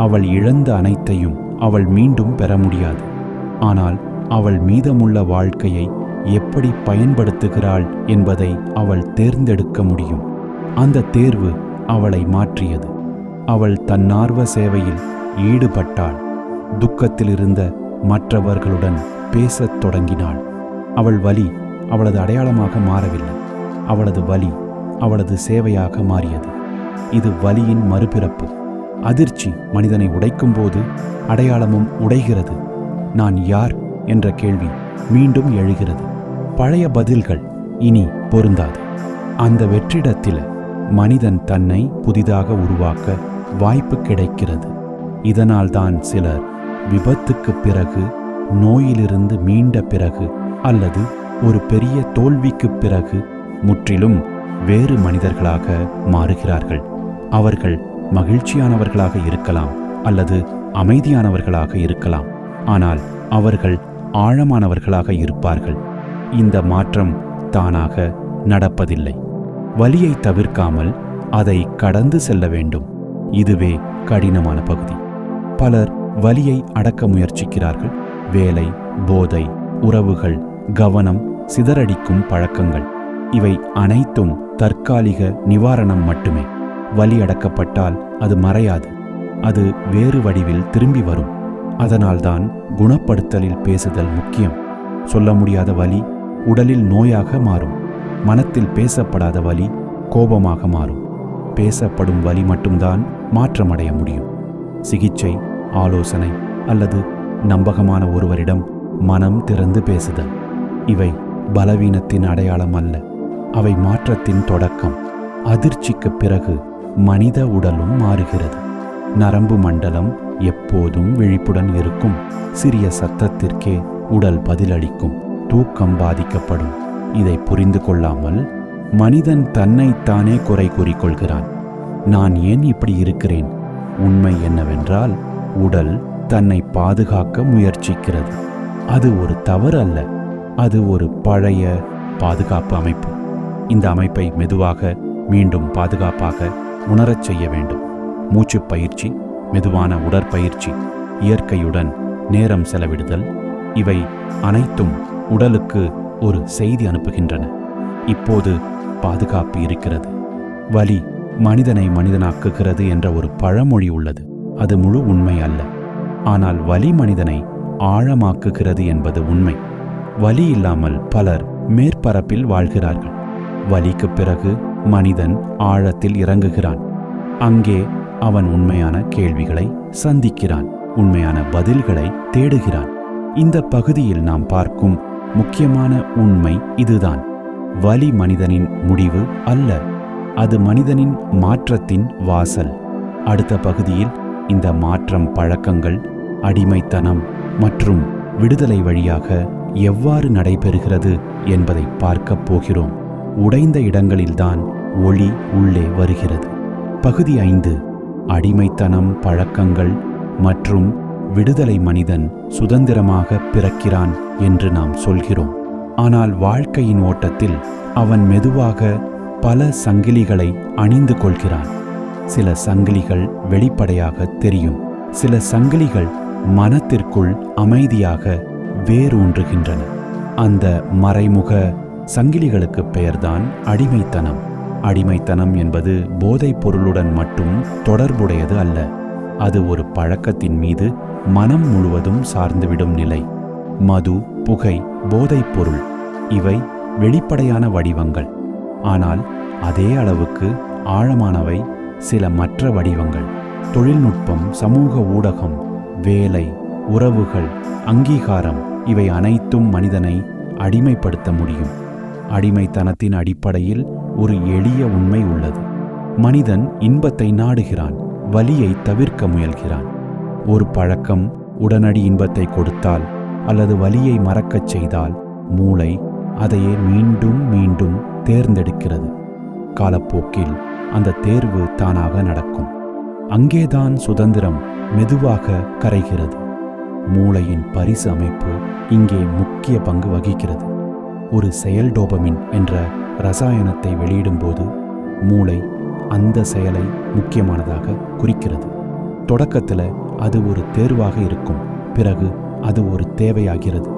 அவள் இழந்த அனைத்தையும் அவள் மீண்டும் பெற முடியாது. ஆனால் அவள் மீதமுள்ள வாழ்க்கையை எப்படி பயன்படுத்துகிறாள் என்பதை அவள் தேர்ந்தெடுக்க முடியும். அந்த தேர்வு அவளை மாற்றியது. அவள் தன்னார்வ சேவையில் ஈடுபட்டாள். துக்கத்தில் இருந்த மற்றவர்களுடன் பேசத் தொடங்கினாள். அவள் வலி அவளது அடையாளமாக மாறவில்லை, அவளது வலி அவளது சேவையாக மாறியது. இது வலியின் மறுபிறப்பு. அதிர்ச்சி மனிதனை உடைக்கும்போது அடையாளமும் உடைகிறது. நான் யார் என்ற கேள்வி மீண்டும் எழுகிறது. பழைய பதில்கள் இனி பொருந்தாது. அந்த வெற்றிடத்தில் மனிதன் தன்னை புதிதாக உருவாக்க வாய்ப்பு கிடைக்கிறது. இதனால்தான் சிலர் விபத்துக்குப் பிறகு, நோயிலிருந்து மீண்ட பிறகு அல்லது ஒரு பெரிய தோல்விக்குப் பிறகு முற்றிலும் வேறு மனிதர்களாக மாறுகிறார்கள். அவர்கள் மகிழ்ச்சியானவர்களாக இருக்கலாம் அல்லது அமைதியானவர்களாக இருக்கலாம், ஆனால் அவர்கள் ஆழமானவர்களாக இருப்பார்கள். இந்த மாற்றம் தானாக நடப்பதில்லை. வலியை தவிர்க்காமல் அதை கடந்து செல்ல வேண்டும். இதுவே கடினமான பகுதி. பலர் வலியை அடக்க முயற்சிக்கிறார்கள். வேலை, போதை, உறவுகள், கவனம் சிதறடிக்கும் பழக்கங்கள், இவை அனைத்தும் தற்காலிக நிவாரணம் மட்டுமே. வலி அடக்கப்பட்டால் அது மறையாது, அது வேறு வடிவில் திரும்பி வரும். அதனால்தான் குணப்படுத்தலில் பேசுதல் முக்கியம். சொல்ல முடியாத வலி உடலில் நோயாக மாறும். மனத்தில் பேசப்படாத வலி கோபமாக மாறும். பேசப்படும் வலி மட்டும்தான் மாற்றமடைய முடியும். சிகிச்சை, ஆலோசனை அல்லது நம்பகமான ஒருவரிடம் மனம் திறந்து பேசுதல், இவை பலவீனத்தின் அடையாளம் அல்ல, அவை மாற்றத்தின் தொடக்கம். அதிர்ச்சிக்கு பிறகு மனித உடலும் மாறுகிறது. நரம்பு மண்டலம் எப்போதும் விழிப்புடன் இருக்கும். சிறிய சத்தத்திற்கே உடல் பதிலளிக்கும். தூக்கம் பாதிக்கப்படும். இதை புரிந்து கொள்ளாமல் மனிதன் தன்னைத்தானே குறை கூறிக்கொள்கிறான். நான் ஏன் இப்படி இருக்கிறேன்? உண்மை என்னவென்றால், உடல் தன்னை பாதுகாக்க முயற்சிக்கிறது. அது ஒரு தவறு அல்ல, அது ஒரு பழைய பாதுகாப்பு அமைப்பு. இந்த அமைப்பை மெதுவாக மீண்டும் பாதுகாப்பாக உணரச் செய்ய வேண்டும். மூச்சு பயிற்சி, மெதுவான உடற்பயிற்சி, இயற்கையுடன் நேரம் செலவிடுதல், இவை அனைத்தும் உடலுக்கு ஒரு செய்தி அனுப்புகின்றன. இப்போது பாதுகாப்பு இருக்கிறது. வலி மனிதனை மனிதனாக்குகிறது என்ற ஒரு பழமொழி உள்ளது. அது முழு உண்மை அல்ல. ஆனால் வலி மனிதனை ஆழமாக்குகிறது என்பது உண்மை. வலி இல்லாமல் பலர் மேற்பரப்பில் வாழ்கிறார்கள். வலிக்கு பிறகு மனிதன் ஆழத்தில் இறங்குகிறான். அங்கே அவன் உண்மையான கேள்விகளை சந்திக்கிறான், உண்மையான பதில்களை தேடுகிறான். இந்த பகுதியில் நாம் பார்க்கும் முக்கியமான உண்மை இதுதான். வலி மனிதனின் முடிவு அல்ல, அது மனிதனின் மாற்றத்தின் வாசல். அடுத்த பகுதியில் இந்த மாற்றம் பழக்கங்கள், அடிமைத்தனம் மற்றும் விடுதலை வழியாக எவ்வாறு நடைபெறுகிறது என்பதை பார்க்கப் போகிறோம். உடைந்த இடங்களில்தான் ஒளி உள்ளே வருகிறது. பகுதி 5, அடிமைத்தனம், பழக்கங்கள் மற்றும் விடுதலை. மனிதன் சுதந்திரமாக பிறக்கிறான் என்று நாம் சொல்கிறோம். ஆனால் வாழ்க்கையின் ஓட்டத்தில் அவன் மெதுவாக பல சங்கிலிகளை அணிந்து கொள்கிறான். சில சங்கிலிகள் வெளிப்படையாக தெரியும், சில சங்கிலிகள் மனத்திற்குள் அமைதியாக வேரூன்றுகின்றன. அந்த மறைமுக சங்கிலிகளுக்கு பெயர்தான் அடிமைத்தனம். அடிமைத்தனம் என்பது போதைப் பொருளுடன் மட்டும் தொடர்புடையது அல்ல. அது ஒரு பழக்கத்தின் மீது மனம் முழுவதும் சார்ந்துவிடும் நிலை. மது, புகை, போதைப் பொருள், இவை வெளிப்படையான வடிவங்கள். ஆனால் அதே அளவுக்கு ஆழமானவை சில மற்ற வடிவங்கள். தொழில்நுட்பம், சமூக ஊடகம், வேலை, உறவுகள், அங்கீகாரம், இவை அனைத்தும் மனிதனை அடிமைப்படுத்த முடியும். அடிமைத்தனத்தின் அடிப்படையில் ஒரு எளிய உண்மை உள்ளது. மனிதன் இன்பத்தை நாடுகிறான், வலியை தவிர்க்க முயல்கிறான். ஒரு பழக்கம் உடனடி இன்பத்தை கொடுத்தால் அல்லது வலியை மறக்கச் செய்தால், மூளை அதையே மீண்டும் மீண்டும் தேர்ந்தெடுக்கிறது. காலப்போக்கில் அந்த தேர்வு தானாக நடக்கும். அங்கேதான் சுதந்திரம் மெதுவாக கரைகிறது. மூளையின் பரிசு அமைப்பு இங்கே முக்கிய பங்கு வகிக்கிறது. ஒரு செயல் டோபமின் என்ற ரசாயனத்தை வெளியிடும்போது மூளை அந்த செயலை முக்கியமானதாக குறிக்கிறது. தொடக்கத்தில் அது ஒரு தேர்வாக இருக்கும், பிறகு அது ஒரு தேவையாகிறது,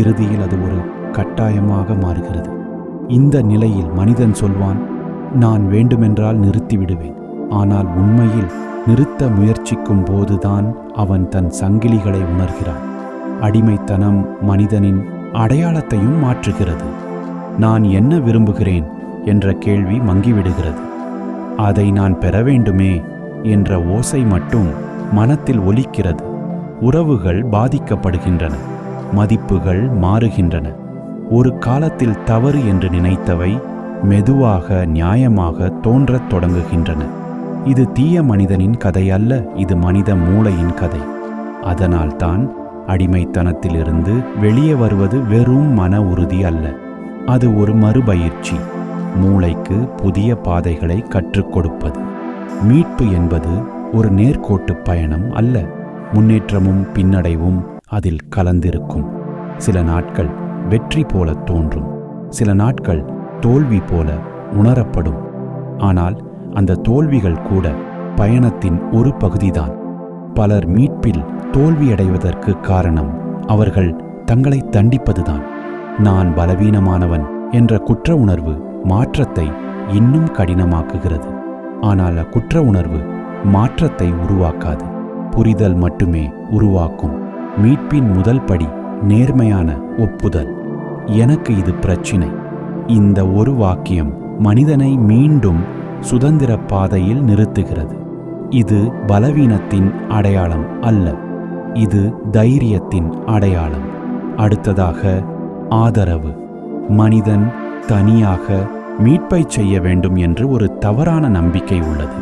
இறுதியில் அது ஒரு கட்டாயமாக மாறுகிறது. இந்த நிலையில் மனிதன் சொல்வான், நான் வேண்டுமென்றால் நிறுத்திவிடுவேன். ஆனால் உண்மையில் நிறுத்த முயற்சிக்கும் போதுதான் அவன் தன் சங்கிலிகளை உணர்கிறான். அடிமைத்தனம் மனிதனின் அடையாளத்தையும் மாற்றுகிறது. நான் என்ன விரும்புகிறேன் என்ற கேள்வி மங்கிவிடுகிறது. அதை நான் பெற வேண்டுமே என்ற ஓசை மட்டும் மனத்தில் ஒலிக்கிறது. உறவுகள் பாதிக்கப்படுகின்றன, மதிப்புகள் மாறுகின்றன. ஒரு காலத்தில் தவறு என்று நினைத்தவை மெதுவாக நியாயமாக தோன்றத் தொடங்குகின்றன. இது தீய மனிதனின் கதை அல்ல, இது மனித மூளையின் கதை. அதனால்தான் அடிமைத்தனத்திலிருந்து வெளியே வருவது வெறும் மன உறுதி அல்ல, அது ஒரு மறுபயிற்சி, மூளைக்கு புதிய பாதைகளை கற்றுக் கொடுப்பது. மீட்பு என்பது ஒரு நேர்கோட்டு பயணம் அல்ல, முன்னேற்றமும் பின்னடைவும் அதில் கலந்திருக்கும். சில நாட்கள் வெற்றி போல தோன்றும், சில நாட்கள் தோல்வி போல உணரப்படும். ஆனால் அந்த தோல்விகள் கூட பயணத்தின் ஒரு பகுதிதான். பலர் மீட்பில் தோல்வியடைவதற்கு காரணம் அவர்கள் தங்களை தண்டிப்பதுதான். நான் பலவீனமானவன் என்ற குற்ற உணர்வு மாற்றத்தை இன்னும் கடினமாக்குகிறது. ஆனால் அக்குற்ற உணர்வு மாற்றத்தை உருவாக்காது, புரிதல் மட்டுமே உருவாக்கும். மீட்பின் முதல் படி நேர்மையான ஒப்புதல். எனக்கு இது பிரச்சினை. இந்த ஒரு வாக்கியம் மனிதனை மீண்டும் சுதந்திர பாதையில் நிறுத்துகிறது. இது பலவீனத்தின் அடையாளம் அல்ல, இது தைரியத்தின் அடையாளம். அடுத்ததாக ஆதரவு. மனிதன் தனியாக மீட்பை செய்ய வேண்டும் என்று ஒரு தவறான நம்பிக்கை உள்ளது.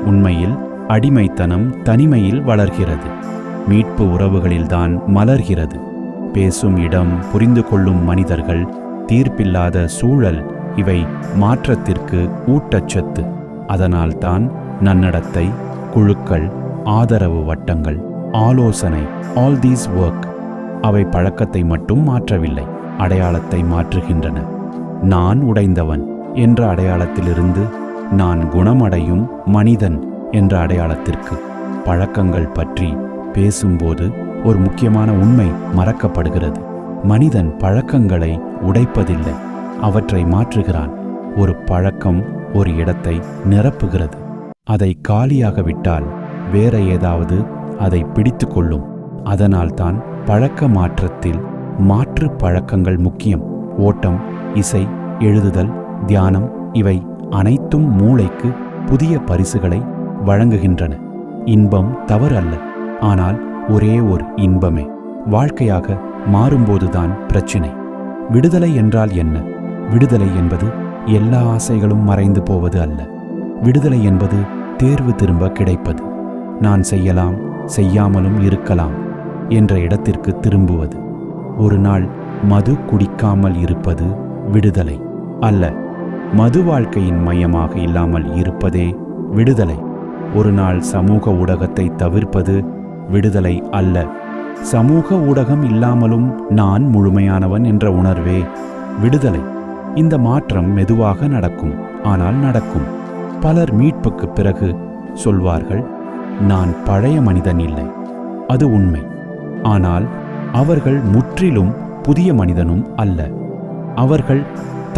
உண்மையில் அடிமைத்தனம் தனிமையில் வளர்கிறது, மீட்பு உறவுகளில்தான் மலர்கிறது. பேசும் இடம், புரிந்து கொள்ளும் மனிதர்கள், தீர்ப்பில்லாத சூழல், இவை மாற்றத்திற்கு ஊட்டச்சத்து. அதனால்தான் நன்னடத்தை, குழுக்கள், ஆதரவு வட்டங்கள், ஆலோசனை, ஆல் தீஸ் ஒர்க், அவை பழக்கத்தை மட்டும் மாற்றவில்லை, அடையாளத்தை மாற்றுகின்றன. நான் உடைந்தவன் என்ற அடையாளத்திலிருந்து நான் குணமடையும் மனிதன் என்ற அடையாளத்திற்கு. பழக்கங்கள் பற்றி பேசும்போது ஒரு முக்கியமான உண்மை மறக்கப்படுகிறது. மனிதன் பழக்கங்களை உடைப்பதில்லை, அவற்றை மாற்றுகிறான். ஒரு பழக்கம் ஒரு இடத்தை நிரப்புகிறது. அதை காலியாக விட்டால் வேற ஏதாவது அதை பிடித்து கொள்ளும். அதனால்தான் பழக்க மாற்றத்தில் மாற்று பழக்கங்கள் முக்கியம். ஓட்டம், இசை, எழுதுதல், தியானம், இவை அனைத்தும் மூளைக்கு புதிய பரிசுகளை வழங்குகின்றன. இன்பம் தவறு அல்ல, ஆனால் ஒரே ஒரு இன்பமே வாழ்க்கையாக மாறும்போதுதான் பிரச்சினை. விடுதலை என்றால் என்ன? விடுதலை என்பது எல்லா ஆசைகளும் மறைந்து போவது அல்ல. விடுதலை என்பது தேர்வு திரும்ப கிடைப்பது. நான் செய்யலாம், செய்யாமலும் இருக்கலாம் என்ற இடத்திற்கு திரும்புவது. ஒரு நாள் மது குடிக்காமல் இருப்பது விடுதலை அல்ல. மது வாழ்க்கையின் மையமாக இல்லாமல் இருப்பதே விடுதலை. ஒரு நாள் சமூக ஊடகத்தை தவிர்ப்பது விடுதலை அல்ல. சமூக ஊடகம் இல்லாமலும் நான் முழுமையானவன் என்ற உணர்வே விடுதலை. இந்த மாற்றம் மெதுவாக நடக்கும், ஆனால் நடக்கும். பலர் மீட்புக்கு பிறகு சொல்வார்கள், நான் பழைய மனிதன் இல்லை. அது உண்மை. ஆனால் அவர்கள் முற்றிலும் புதிய மனிதனும் அல்ல. அவர்கள்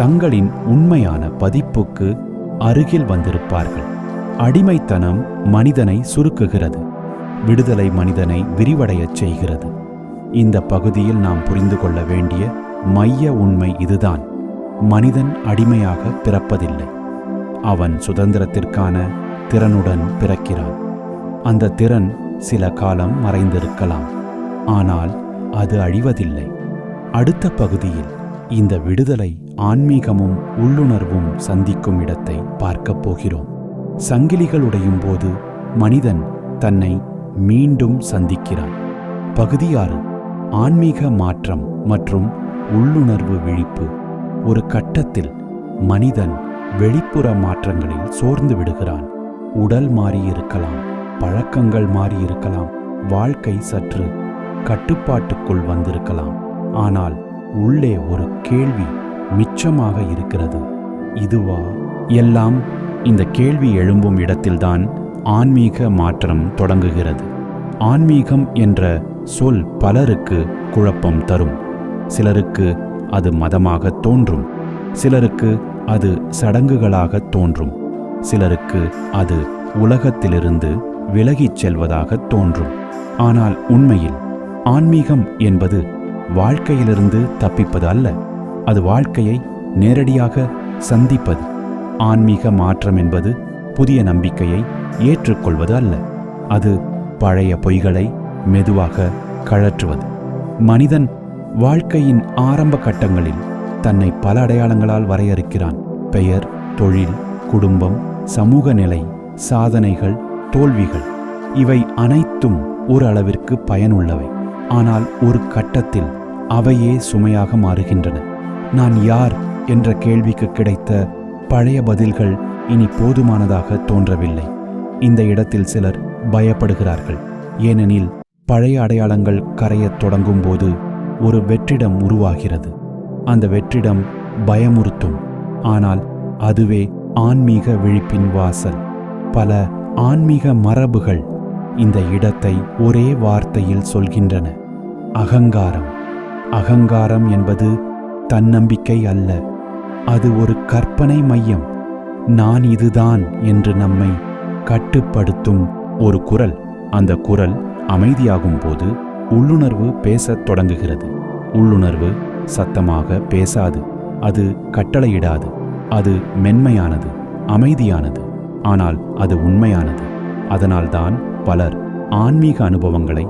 தங்களின் உண்மையான பதிப்புக்கு அருகில் வந்திருப்பார்கள். அடிமைத்தனம் மனிதனை சுருக்குகிறது, விடுதலை மனிதனை விரிவடையச் செய்கிறது. இந்த பகுதியில் நாம் புரிந்து கொள்ள வேண்டிய மைய உண்மை இதுதான். மனிதன் அடிமையாக பிறப்பதில்லை, அவன் சுதந்திரத்திற்கான திறனுடன் பிறக்கிறான். அந்த திறன் சில காலம் மறைந்திருக்கலாம், ஆனால் அது அழிவதில்லை. அடுத்த பகுதியில் இந்த விடுதலை ஆன்மீகமும் உள்ளுணர்வும் சந்திக்கும் இடத்தை பார்க்கப் போகிறோம். சங்கிலிகள் உடையும் போது மனிதன் தன்னை மீண்டும் சந்திக்கிறான். பகுதி 6, ஆன்மீக மாற்றம் மற்றும் உள்ளுணர்வு விழிப்பு. ஒரு கட்டத்தில் மனிதன் வெளிப்புற மாற்றங்களில் சோர்ந்து விடுகிறான். உடல் மாறியிருக்கலாம், பழக்கங்கள் மாறியிருக்கலாம், வாழ்க்கை சற்று கட்டுப்பாட்டுக்குள் வந்திருக்கலாம். ஆனால் உள்ளே ஒரு கேள்வி மிச்சமாக இருக்கிறது. இதுவா எல்லாம்? இந்த கேள்வி எழும்பும் இடத்தில்தான் ஆன்மீக மாற்றம் தொடங்குகிறது. ஆன்மீகம் என்ற சொல் பலருக்கு குழப்பம் தரும். சிலருக்கு அது மதமாக தோன்றும், சிலருக்கு அது சடங்குகளாக தோன்றும், சிலருக்கு அது உலகத்திலிருந்து விலகிச் செல்வதாக தோன்றும். ஆனால் உண்மையில் ஆன்மீகம் என்பது வாழ்க்கையிலிருந்து தப்பிப்பது அல்ல, அது வாழ்க்கையை நேரடியாக சந்திப்பது. ஆன்மீக மாற்றம் என்பது புதிய நம்பிக்கையை ஏற்றுக்கொள்வது அல்ல, அது பழைய பொய்களை மெதுவாக கழற்றுவது. மனிதன் வாழ்க்கையின் ஆரம்ப கட்டங்களில் தன்னை பல அடையாளங்களால் வரையறுக்கிறான். பெயர், தொழில், குடும்பம், சமூக நிலை, சாதனைகள், தோல்விகள், இவை அனைத்தும் ஒரு அளவிற்கு பயனுள்ளவை. ஆனால் ஒரு கட்டத்தில் அவையே சுமையாக மாறுகின்றன. நான் யார் என்ற கேள்விக்கு கிடைத்த பழைய பதில்கள் இனி போதுமானதாக தோன்றவில்லை. இந்த இடத்தில் சிலர் பயப்படுகிறார்கள். ஏனெனில் பழைய அடையாளங்கள் கரையத் தொடங்கும் போது ஒரு வெற்றிடம் உருவாகிறது. அந்த வெற்றிடம் பயமுறுத்தும், ஆனால் அதுவே ஆன்மீக விழிப்பின் வாசல். பல ஆன்மீக மரபுகள் இந்த இடத்தை ஒரே வார்த்தையில் சொல்கின்றன: அகங்காரம். அகங்காரம் என்பது தன்னம்பிக்கை அல்ல, அது ஒரு கற்பனை மையம். நான் இதுதான் என்று நம்மை கட்டுப்படுத்தும் ஒரு குரல். அந்த குரல் அமைதியாகும் போது உள்ளுணர்வு பேசத் தொடங்குகிறது. உள்ளுணர்வு சத்தமாக பேசாது, அது கட்டளையிடாது. அது மென்மையானது, அமைதியானது, ஆனால் அது உண்மையானது. அதனால்தான் பலர் ஆன்மீக அனுபவங்களை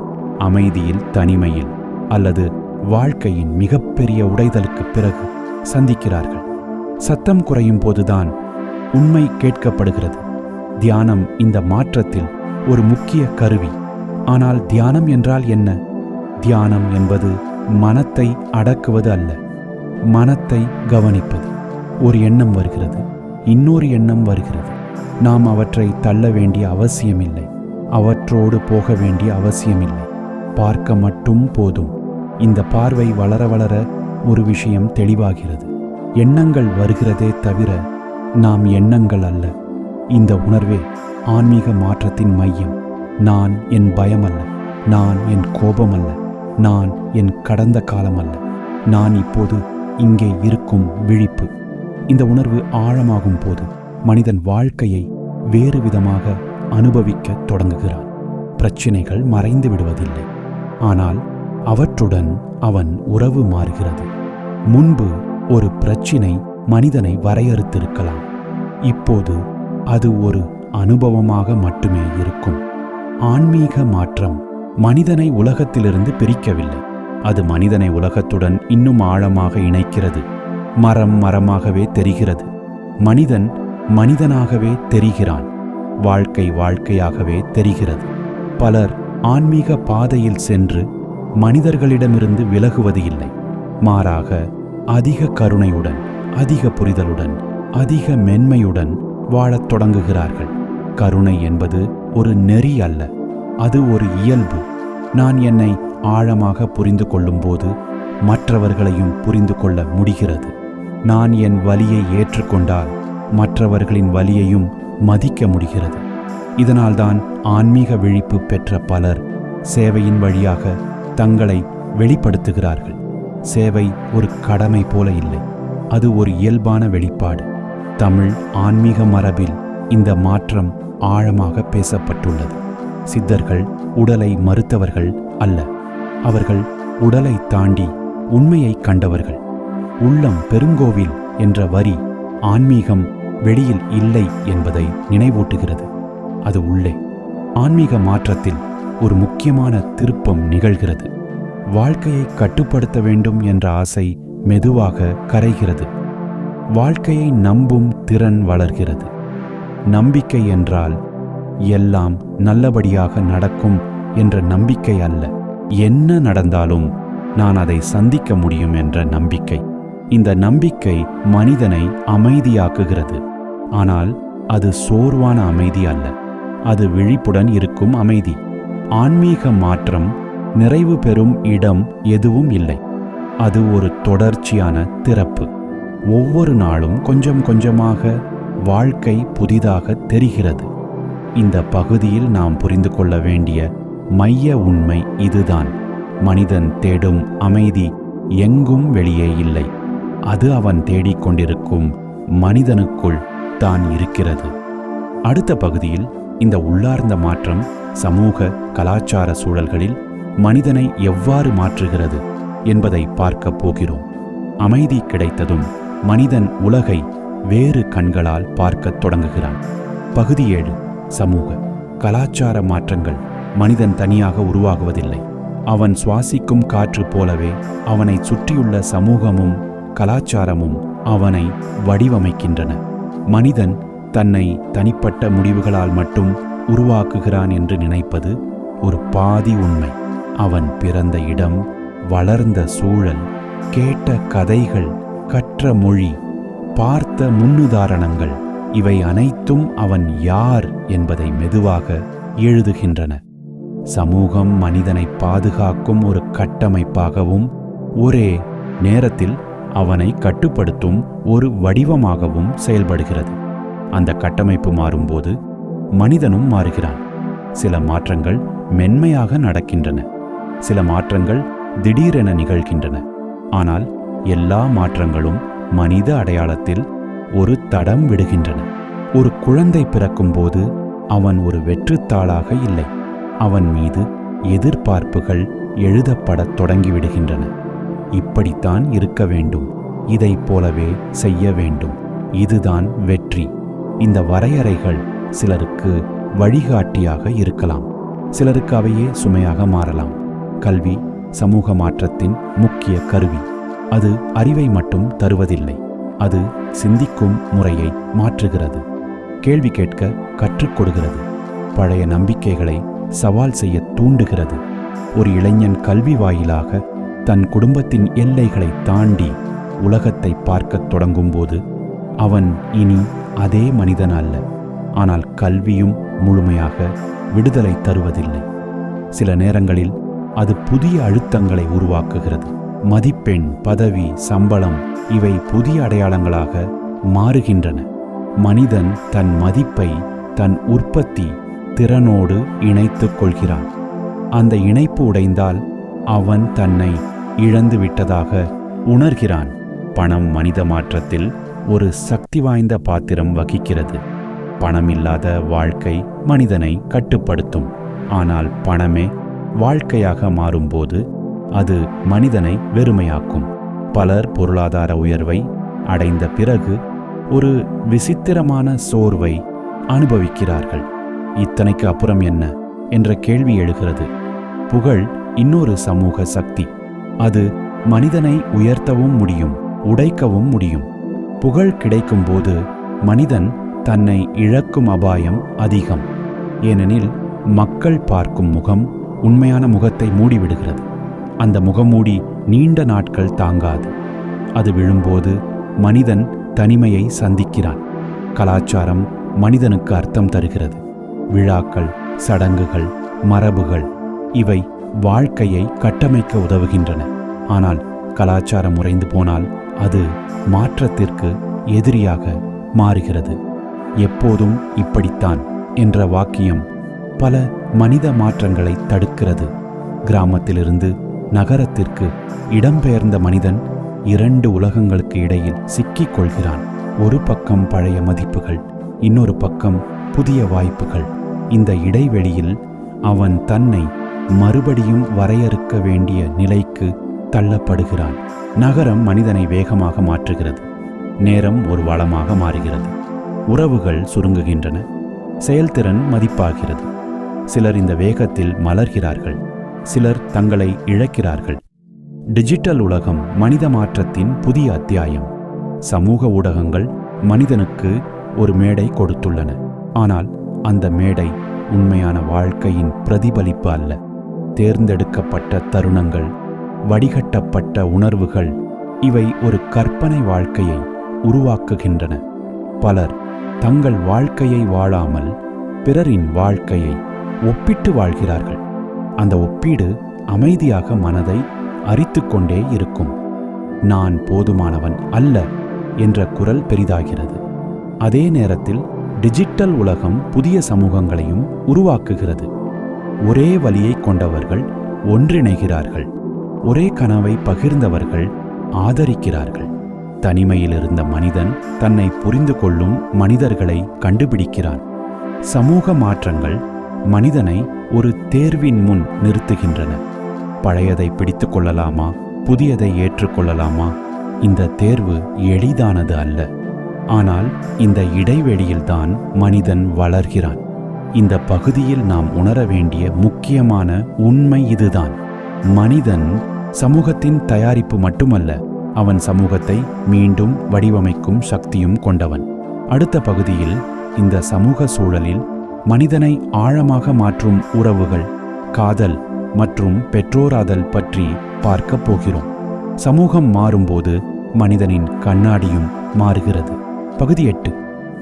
அமைதியில், தனிமையில் அல்லது வாழ்க்கையின் மிகப்பெரிய உடைதலுக்கு பிறகு சந்திக்கிறார்கள். சத்தம் குறையும் போதுதான் உண்மை கேட்கப்படுகிறது. தியானம் இந்த மாற்றத்தில் ஒரு முக்கிய கருவி. ஆனால் தியானம் என்றால் என்ன? தியானம் என்பது மனத்தை அடக்குவது அல்ல, மனத்தை கவனிப்பது. ஒரு எண்ணம் வருகிறது, இன்னொரு எண்ணம் வருகிறது. நாம் அவற்றை தள்ள வேண்டிய அவசியமில்லை, அவற்றோடு போக வேண்டிய அவசியமில்லை. பார்க்க மட்டும் போதும். இந்த பார்வை வளர வளர ஒரு விஷயம் தெளிவாகிறது. எண்ணங்கள் வருகிறதே தவிர நாம் எண்ணங்கள் அல்ல. இந்த உணர்வே ஆன்மீக மாற்றத்தின் மையம். நான் என் பயம் அல்ல, நான் என் கோபம் அல்ல, நான் என் கடந்த காலம் அல்ல, நான் இப்போது இங்கே இருக்கும் விழிப்பு. இந்த உணர்வு ஆழமாகும் போது மனிதன் வாழ்க்கையை வேறு விதமாக அனுபவிக்க தொடங்குகிறான். பிரச்சினைகள் மறைந்து விடுவதில்லை, ஆனால் அவற்றுடன் அவன் உறவு மாறுகிறது. முன்பு ஒரு பிரச்சினை மனிதனை வரையறுத்திருக்கலாம். இப்போது அது ஒரு அனுபவமாக மட்டுமே இருக்கும். ஆன்மீக மாற்றம் மனிதனை உலகத்திலிருந்து பிரிக்கவில்லை, அது மனிதனை உலகத்துடன் இன்னும் ஆழமாக இணைக்கிறது. மரம் மரமாகவே தெரிகிறது, மனிதன் மனிதனாகவே தெரிகிறான், வாழ்க்கை வாழ்க்கையாகவே தெரிகிறது. பலர் ஆன்மீக பாதையில் சென்று மனிதர்களிடமிருந்து விலகுவது இல்லை, மாறாக அதிக கருணையுடன், அதிக புரிதலுடன், அதிக மென்மையுடன் வாழத் தொடங்குகிறார்கள். கருணை என்பது ஒரு நெறி அல்ல, அது ஒரு இயல்பு. நான் என்னை ஆழமாக புரிந்து கொள்ளும்போது மற்றவர்களையும் புரிந்து கொள்ள முடிகிறது. நான் என் வலியை ஏற்றுக்கொண்டால் மற்றவர்களின் வலியையும் மதிக்க முடிகிறது. இதனால்தான் ஆன்மீக விழிப்பு பெற்ற பலர் சேவையின் வழியாக தங்களை வெளிப்படுத்துகிறார்கள். சேவை ஒரு கடமை போல இல்லை, அது ஒரு இயல்பான வெளிப்பாடு. தமிழ் ஆன்மீக மரபில் இந்த மாற்றம் ஆழமாக பேசப்பட்டுள்ளது. சித்தர்கள் உடலை மறுத்தவர்கள் அல்ல, அவர்கள் உடலை தாண்டி உண்மையை கண்டவர்கள். உள்ளம் பெருங்கோவில் என்ற வரி ஆன்மீகம் வெளியில் இல்லை என்பதை நினைவூட்டுகிறது, அது உள்ளே. ஆன்மீக மாற்றத்தில் ஒரு முக்கியமான திருப்பம் நிகழ்கிறது. வாழ்க்கையை கட்டுப்படுத்த வேண்டும் என்ற ஆசை மெதுவாக கரைகிறது. வாழ்க்கையை நம்பும் திறன் வளர்கிறது. நம்பிக்கை என்றால் எல்லாம் நல்லபடியாக நடக்கும் என்ற நம்பிக்கை அல்ல, என்ன நடந்தாலும் நான் அதை சந்திக்க முடியும் என்ற நம்பிக்கை. இந்த நம்பிக்கை மனிதனை அமைதியாக்குகிறது. ஆனால் அது சோர்வான அமைதி அல்ல, அது விழிப்புடன் இருக்கும் அமைதி. ஆன்மீக மாற்றம் நிறைவு பெறும் இடம் எதுவும் இல்லை, அது ஒரு தொடர்ச்சியான திறப்பு. ஒவ்வொரு நாளும் கொஞ்சம் கொஞ்சமாக வாழ்க்கை புதிதாக தெரிகிறது. இந்த பகுதியில் நாம் புரிந்து கொள்ள வேண்டிய மைய உண்மை இதுதான்: மனிதன் தேடும் அமைதி எங்கும் வெளியே இல்லை, அது அவன் தேடிக்கொண்டிருக்கும் மனிதனுக்குள் தான் இருக்கிறது. அடுத்த பகுதியில் இந்த உள்ளார்ந்த மாற்றம் சமூக கலாச்சார சூழல்களில் மனிதனை எவ்வாறு மாற்றுகிறது என்பதை பார்க்கப் போகிறோம். அமைதி கிடைத்ததும் மனிதன் உலகை வேறு கண்களால் பார்க்கத் தொடங்குகிறான். பகுதி 7: சமூக கலாச்சார மாற்றங்கள். மனிதன் தனியாக உருவாகுவதில்லை, அவன் சுவாசிக்கும் காற்று போலவே அவனை சுற்றியுள்ள சமூகமும் கலாச்சாரமும் அவனை வடிவமைக்கின்றன. மனிதன் தன்னை தனிப்பட்ட முடிவுகளால் மட்டும் உருவாக்குகிறான் என்று நினைப்பது ஒரு பாதி உண்மை. அவன் பிறந்த இடம், வளர்ந்த சூழல், கேட்ட கதைகள், கற்ற மொழி, பார்த்த முன்னுதாரணங்கள், இவை அனைத்தும் அவன் யார் என்பதை மெதுவாக எழுதுகின்றன. சமூகம் மனிதனை பாதுகாக்கும் ஒரு கட்டமைப்பாகவும் ஒரே நேரத்தில் அவனை கட்டுப்படுத்தும் ஒரு வடிவமாகவும் செயல்படுகிறது. அந்த கட்டமைப்பு மாறும்போது மனிதனும் மாறுகிறான். சில மாற்றங்கள் மென்மையாக நடக்கின்றன, சில மாற்றங்கள் திடீரென நிகழ்கின்றன. ஆனால் எல்லா மாற்றங்களும் மனித அடையாளத்தில் ஒரு தடம் விடுகின்றன. ஒரு குழந்தை பிறக்கும்போது அவன் ஒரு வெற்றுத்தாளாக இல்லை, அவன் மீது எதிர்பார்ப்புகள் எழுதப்படத் தொடங்கிவிடுகின்றன. இப்படித்தான் இருக்க வேண்டும், இதைப் போலவே செய்ய வேண்டும், இதுதான் வெற்றி. இந்த வரையறைகள் சிலருக்கு வழிகாட்டியாக இருக்கலாம், சிலருக்கு அவையே சுமையாக மாறலாம். கல்வி சமூக மாற்றத்தின் முக்கிய கருவி. அது அறிவை மட்டும் தருவதில்லை, அது சிந்திக்கும் முறையை மாற்றுகிறது, கேள்வி கேட்க கற்றுக் கொடுக்கிறது, பழைய நம்பிக்கைகளை சவால் செய்ய தூண்டுகிறது. ஒரு இளைஞன் கல்வி வாயிலாக தன் குடும்பத்தின் எல்லைகளை தாண்டி உலகத்தை பார்க்கத் தொடங்கும்போது அவன் இனி அதே மனிதன் அல்ல. ஆனால் கல்வியும் முழுமையாக விடுதலை தருவதில்லை. சில நேரங்களில் அது புதிய அழுத்தங்களை உருவாக்குகிறது. மதிப்பெண், பதவி, சம்பளம் இவை புதிய அடையாளங்களாக மாறுகின்றன. மனிதன் தன் மதிப்பை தன் உற்பத்தி திறனோடு இணைத்துக் கொள்கிறான். அந்த இணைப்பு உடைந்தால் அவன் தன்னை இழந்து விட்டதாக உணர்கிறான். பணம் மனித மாற்றத்தில் ஒரு சக்தி வாய்ந்த பாத்திரம் வகிக்கிறது. பணமில்லாத வாழ்க்கை மனிதனை கட்டுப்படுத்தும். ஆனால் பணமே வாழ்க்கையாக மாறும்போது அது மனிதனை வெறுமையாக்கும். பலர் பொருளாதார உயர்வை அடைந்த பிறகு ஒரு விசித்திரமான சோர்வை அனுபவிக்கிறார்கள். இத்தனைக்கு அப்புறம் என்ன என்ற கேள்வி எழுகிறது. புகழ் இன்னொரு சமூக சக்தி. அது மனிதனை உயர்த்தவும் முடியும், உடைக்கவும் முடியும். புகழ் கிடைக்கும்போது மனிதன் தன்னை இழக்கும் அபாயம் அதிகம். ஏனெனில் மக்கள் பார்க்கும் முகம் உண்மையான முகத்தை மூடிவிடுகிறது. அந்த முகமூடி நீண்ட நாட்கள் தாங்காது. அது விழும்போது மனிதன் தனிமையை சந்திக்கிறான். கலாச்சாரம் மனிதனுக்கு அர்த்தம் தருகிறது. விழாக்கள், சடங்குகள், மரபுகள் இவை வாழ்க்கையை கட்டமைக்க உதவுகின்றன. ஆனால் கலாச்சாரம் உறைந்து போனால் அது மாற்றத்திற்கு எதிரியாக மாறுகிறது. எப்போதும் இப்படித்தான் என்ற வாக்கியம் பல மனித மாற்றங்களை தடுக்கிறது. கிராமத்திலிருந்து நகரத்திற்கு இடம்பெயர்ந்த மனிதன் 2 உலகங்களுக்கு இடையில் சிக்கிக் கொள்கிறான். ஒரு பக்கம் பழைய மதிப்புகள், இன்னொரு பக்கம் புதிய வாய்ப்புகள். இந்த இடைவெளியில் அவன் தன்னை மறுபடியும் வரையறுக்க வேண்டிய நிலைக்கு தள்ளப்படுகிறான். நகரம் மனிதனை வேகமாக மாற்றுகிறது. நேரம் ஒரு வளமாக மாறுகிறது. உறவுகள் சுருங்குகின்றன. செயல்திறன் மதிப்பாகிறது. சிலர் இந்த வேகத்தில் மலர்கிறார்கள், சிலர் தங்களை இழக்கிறார்கள். டிஜிட்டல் உலகம் மனித மாற்றத்தின் புதிய அத்தியாயம். சமூக ஊடகங்கள் மனிதனுக்கு ஒரு மேடை கொடுத்துள்ளன. ஆனால் அந்த மேடை உண்மையான வாழ்க்கையின் பிரதிபலிப்பு அல்ல. தேர்ந்தெடுக்கப்பட்ட தருணங்கள், வடிகட்டப்பட்ட உணர்வுகள் இவை ஒரு கற்பனை வாழ்க்கையை உருவாக்குகின்றன. பலர் தங்கள் வாழ்க்கையை வாழாமல் பிறரின் வாழ்க்கையை ஒப்பிட்டு வாழ்கிறார்கள். அந்த ஒப்பீடு அமைதியாக மனதை அரித்துக்கொண்டே இருக்கும். நான் போதுமானவன் அல்ல என்ற குரல் பெரிதாகிறது. அதே நேரத்தில் டிஜிட்டல் உலகம் புதிய சமூகங்களையும் உருவாக்குகிறது. ஒரே வலியை கொண்டவர்கள் ஒன்றிணைகிறார்கள். ஒரே கனவை பகிர்ந்தவர்கள் ஆதரிக்கிறார்கள். தனிமையில் இருந்த மனிதன் தன்னை புரிந்து கொள்ளும் மனிதர்களை கண்டுபிடிக்கிறான். சமூக மாற்றங்கள் மனிதனை ஒரு தேர்வின் முன் நிறுத்துகின்றன. பழையதை பிடித்து கொள்ளலாமா, புதியதை ஏற்றுக்கொள்ளலாமா? இந்த தேர்வு எளிதானது அல்ல. ஆனால் இந்த இடைவெளியில்தான் மனிதன் வளர்கிறான். இந்த பகுதியில் நாம் உணர வேண்டிய முக்கியமான உண்மை இதுதான். மனிதன் சமூகத்தின் தயாரிப்பு மட்டுமல்ல, அவன் சமூகத்தை மீண்டும் வடிவமைக்கும் சக்தியும் கொண்டவன். அடுத்த பகுதியில் இந்த சமூக சூழலில் மனிதனை ஆழமாக மாற்றும் உறவுகள், காதல் மற்றும் பெற்றோராதல் பற்றி பார்க்கப் போகிறோம். சமூகம் மாறும்போது மனிதனின் கண்ணாடியும் மாறுகிறது. பகுதி 8.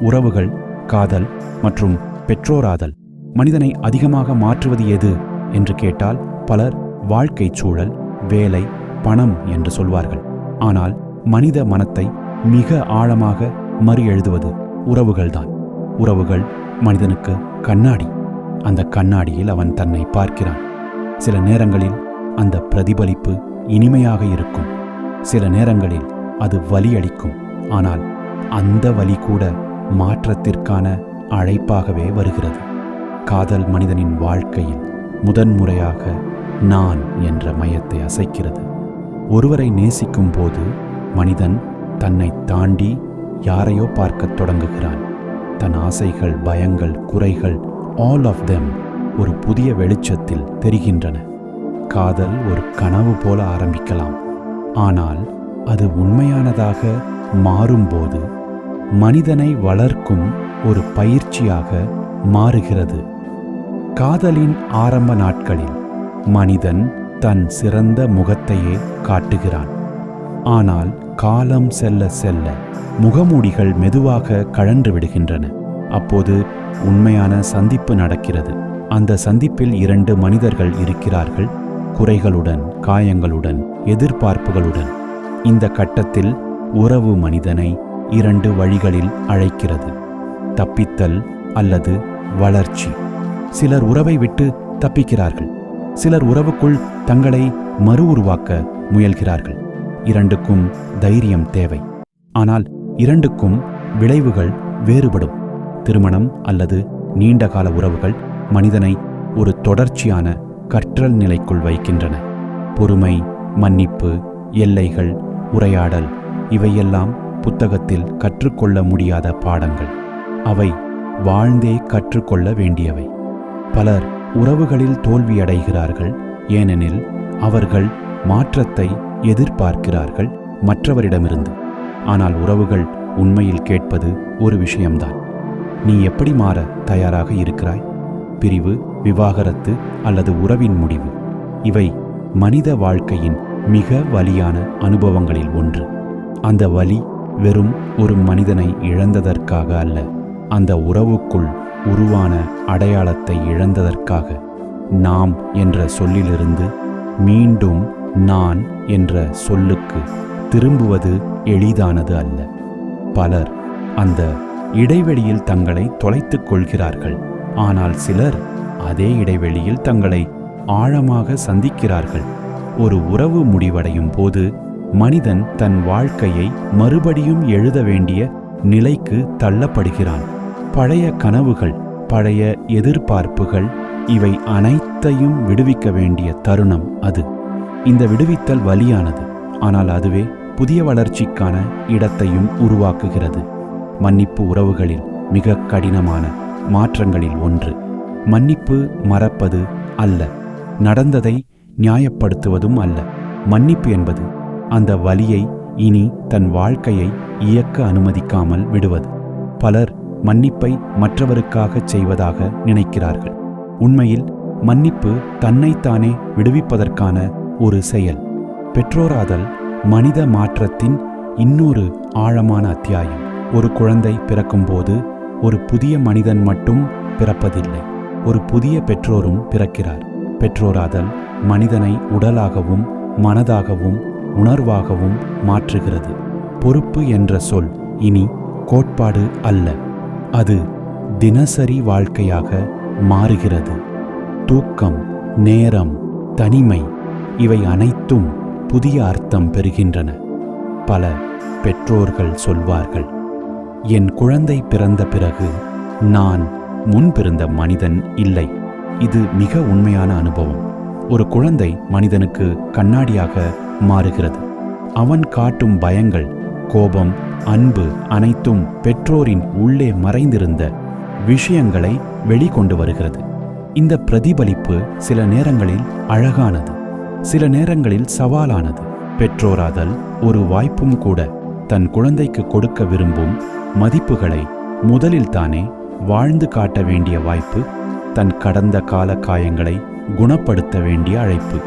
உறவுகள், காதல் மற்றும் பெற்றோராதல் மனிதனை அதிகமாக மாற்றுவது எது என்று கேட்டால் பலர் வாழ்க்கை சூழல், வேலை, பணம் என்று சொல்வார்கள். ஆனால் மனித மனத்தை மிக ஆழமாக மறு எழுதுவது உறவுகள்தான். உறவுகள் மனிதனுக்கு கண்ணாடி. அந்த கண்ணாடியில் அவன் தன்னை பார்க்கிறான். சில நேரங்களில் அந்த பிரதிபலிப்பு இனிமையாக இருக்கும், சில நேரங்களில் அது வலி அளிக்கும். ஆனால் அந்த வலி கூட மாற்றத்திற்கான அழைப்பாகவே வருகிறது. காதல் மனிதனின் வாழ்க்கையில் முதன்முறையாக நான் என்ற மையத்தை அசைக்கிறது. ஒருவரை நேசிக்கும் போது மனிதன் தன்னை தாண்டி யாரையோ பார்க்கத் தொடங்குகிறான். தன் ஆசைகள், பயங்கள், குறைகள், ஆல் ஆஃப் தெம் ஒரு புதிய வெளிச்சத்தில் தெரிகின்றன. காதல் ஒரு கனவு போல ஆரம்பிக்கலாம், ஆனால் அது உண்மையானதாக மாறும்போது மனிதனை வளர்க்கும் ஒரு பயிற்சியாக மாறுகிறது. காதலின் ஆரம்ப நாட்களில் மனிதன் தன் சிறந்த முகத்தையே காட்டுகிறான். ஆனால் காலம் செல்ல செல்ல முகமூடிகள் மெதுவாக கழன்று விடுகின்றன. அப்போது உண்மையான சந்திப்பு நடக்கிறது. அந்த சந்திப்பில் இரண்டு மனிதர்கள் இருக்கிறார்கள், குறைகளுடன், காயங்களுடன், எதிர்பார்ப்புகளுடன். இந்த கட்டத்தில் உறவு மனிதனை இரண்டு வழிகளில் அழைக்கிறது: தப்பித்தல் அல்லது வளர்ச்சி. சிலர் உறவை விட்டு தப்பிக்கிறார்கள், சிலர் உறவுக்குள் தங்களை மறு உருவாக்க முயல்கிறார்கள். இரண்டுக்கும் தைரியம் தேவை, ஆனால் இரண்டுக்கும் விளைவுகள் வேறுபடும். திருமணம் அல்லது நீண்டகால உறவுகள் மனிதனை ஒரு தொடர்ச்சியான கற்றல் நிலைக்குள் வைக்கின்றன. பொறுமை, மன்னிப்பு, எல்லைகள், உரையாடல், இவையெல்லாம் புத்தகத்தில் கற்றுக்கொள்ள முடியாத பாடங்கள். அவை வாழ்ந்தே கற்றுக்கொள்ள வேண்டியவை. பலர் உறவுகளில் தோல்வியடைகிறார்கள், ஏனெனில் அவர்கள் மாற்றத்தை எதிர்பார்க்கிறார்கள் மற்றவரிடமிருந்து. ஆனால் உறவுகள் உண்மையில் கேட்பது ஒரு விஷயம்தான்: நீ எப்படி மாற தயாராக இருக்கிறாய்? பிரிவு, விவாகரத்து அல்லது உறவின் முடிவு, இவை மனித வாழ்க்கையின் மிக வலியான அனுபவங்களில் ஒன்று. அந்த வலி வெறும் ஒரு மனிதனை இழந்ததற்காக அல்ல, அந்த உறவுக்குள் உருவான அடையாளத்தை இழந்ததற்காக. நாம் என்ற சொல்லிலிருந்து மீண்டும் நான் என்ற சொல்லுக்கு திரும்புவது எளிதானது அல்ல. பலர் அந்த இடைவெளியில் தங்களை தொலைத்துக் கொள்கிறார்கள், ஆனால் சிலர் அதே இடைவெளியில் தங்களை ஆழமாக சந்திக்கிறார்கள். ஒரு உறவு முடிவடையும் போது மனிதன் தன் வாழ்க்கையை மறுபடியும் எழுத வேண்டிய நிலைக்கு தள்ளப்படுகிறான். பழைய கனவுகள், பழைய எதிர்பார்ப்புகள், இவை அனைத்தையும் விடுவிக்க வேண்டிய தருணம் அது. இந்த விடுவித்தல் வலியானது, ஆனால் அதுவே புதிய வளர்ச்சிக்கான இடத்தையும் உருவாக்குகிறது. மன்னிப்பு உறவுகளில் மிக கடினமான மாற்றங்களில் ஒன்று. மன்னிப்பு மறப்பது அல்ல, நடந்ததை நியாயப்படுத்துவதும் அல்ல. மன்னிப்பு என்பது அந்த வலியை இனி தன் வாழ்க்கையை இயக்க அனுமதிக்காமல் விடுவது. பலர் மன்னிப்பை மற்றவருக்காகச் செய்வதாக நினைக்கிறார்கள். உண்மையில் மன்னிப்பு தன்னைத்தானே விடுவிப்பதற்கான ஒரு செயல். பெற்றோராதல் மனித மாற்றத்தின் இன்னொரு ஆழமான அத்தியாயம். ஒரு குழந்தை பிறக்கும்போது ஒரு புதிய மனிதன் மட்டும் பிறப்பதில்லை, ஒரு புதிய பெற்றோரும் பிறக்கிறார். பெற்றோராதல் மனிதனை உடலாகவும் மனதாகவும் உணர்வாகவும் மாற்றுகிறது. பொறுப்பு என்ற சொல் இனி கோட்பாடு அல்ல, அது தினசரி வாழ்க்கையாக மாறுகிறது. தூக்கம், நேரம், தனிமை, இவை அனைத்தும் புதிய அர்த்தம் பெறுகின்றன. பல பெற்றோர்கள் சொல்வார்கள், என் குழந்தை பிறந்த பிறகு நான் முன்பிருந்த மனிதன் இல்லை. இது மிக உண்மையான அனுபவம். ஒரு குழந்தை மனிதனுக்கு கண்ணாடியாக மாறுகிறது. அவன் காட்டும் பயங்கள், கோபம், அன்பு அனைத்தும் பெற்றோரின் உள்ளே மறைந்திருந்த விஷயங்களை வெளிக்கொண்டு வருகிறது. இந்த பிரதிபலிப்பு சில நேரங்களில் அழகானது, சில நேரங்களில் சவாலானது. பெற்றோராதல் ஒரு வாய்ப்பும் கூட. தன் குழந்தைக்கு கொடுக்க விரும்பும் மதிப்புகளை முதலில் தானே வாழ்ந்து காட்ட வேண்டிய வாய்ப்பு. தன் கடந்த கால காயங்களை குணப்படுத்த வேண்டிய அழைப்பு.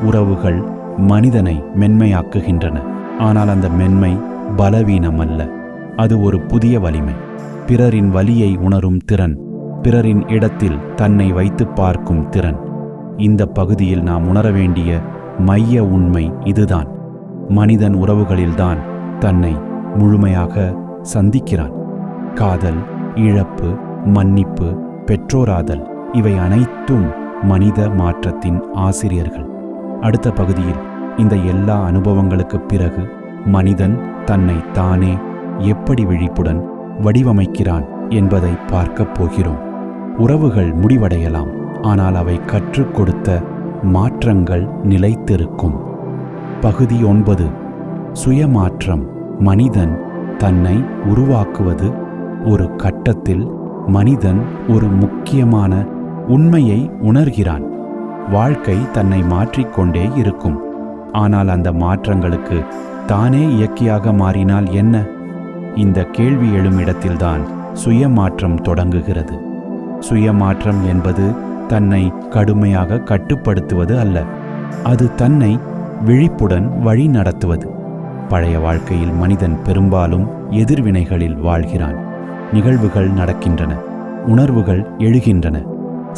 உறவுகள் மனிதனை மென்மையாக்குகின்றன, ஆனால் அந்த மென்மை பலவீனம் அல்ல, அது ஒரு புதிய வலிமை. பிறரின் வலியை உணரும் திறன், பிறரின் இடத்தில் தன்னை வைத்து பார்க்கும் திறன். இந்த பகுதியில் நாம் உணர வேண்டிய மைய உண்மை இதுதான்: மனிதன் உறவுகளில்தான் தன்னை முழுமையாக சந்திக்கிறான். காதல், இழப்பு, மன்னிப்பு, பெற்றோராதல் இவை அனைத்தும் மனித மாற்றத்தின் ஆசிரியர்கள். அடுத்த பகுதியில் இந்த எல்லா அனுபவங்களுக்குப் பிறகு மனிதன் தன்னை தானே எப்படி விழிப்புடன் வடிவமைக்கிறான் என்பதை பார்க்கப் போகிறோம். உறவுகள் முடிவடையலாம், ஆனால் அவை கற்றுக் கொடுத்த மாற்றங்கள் நிலைத்திருக்கும். பகுதி 9. சுயமாற்றம். மனிதன் தன்னை உருவாக்குவது. ஒரு கட்டத்தில் மனிதன் ஒரு முக்கியமான உண்மையை உணர்கிறான். வாழ்க்கை தன்னை மாற்றிக்கொண்டே இருக்கும். ஆனால் அந்த மாற்றங்களுக்கு தானே இயக்கியாக மாறினால் என்ன? இந்த கேள்வி எழும் இடத்தில்தான் சுயமாற்றம் தொடங்குகிறது. சுயமாற்றம் என்பது தன்னை கடுமையாக கட்டுப்படுத்துவது அல்ல. அது தன்னை விழிப்புடன் வழி நடத்துவது. பழைய வாழ்க்கையில் மனிதன் பெரும்பாலும் எதிர்வினைகளில் வாழ்கிறான். நிகழ்வுகள் நடக்கின்றன, உணர்வுகள் எழுகின்றன,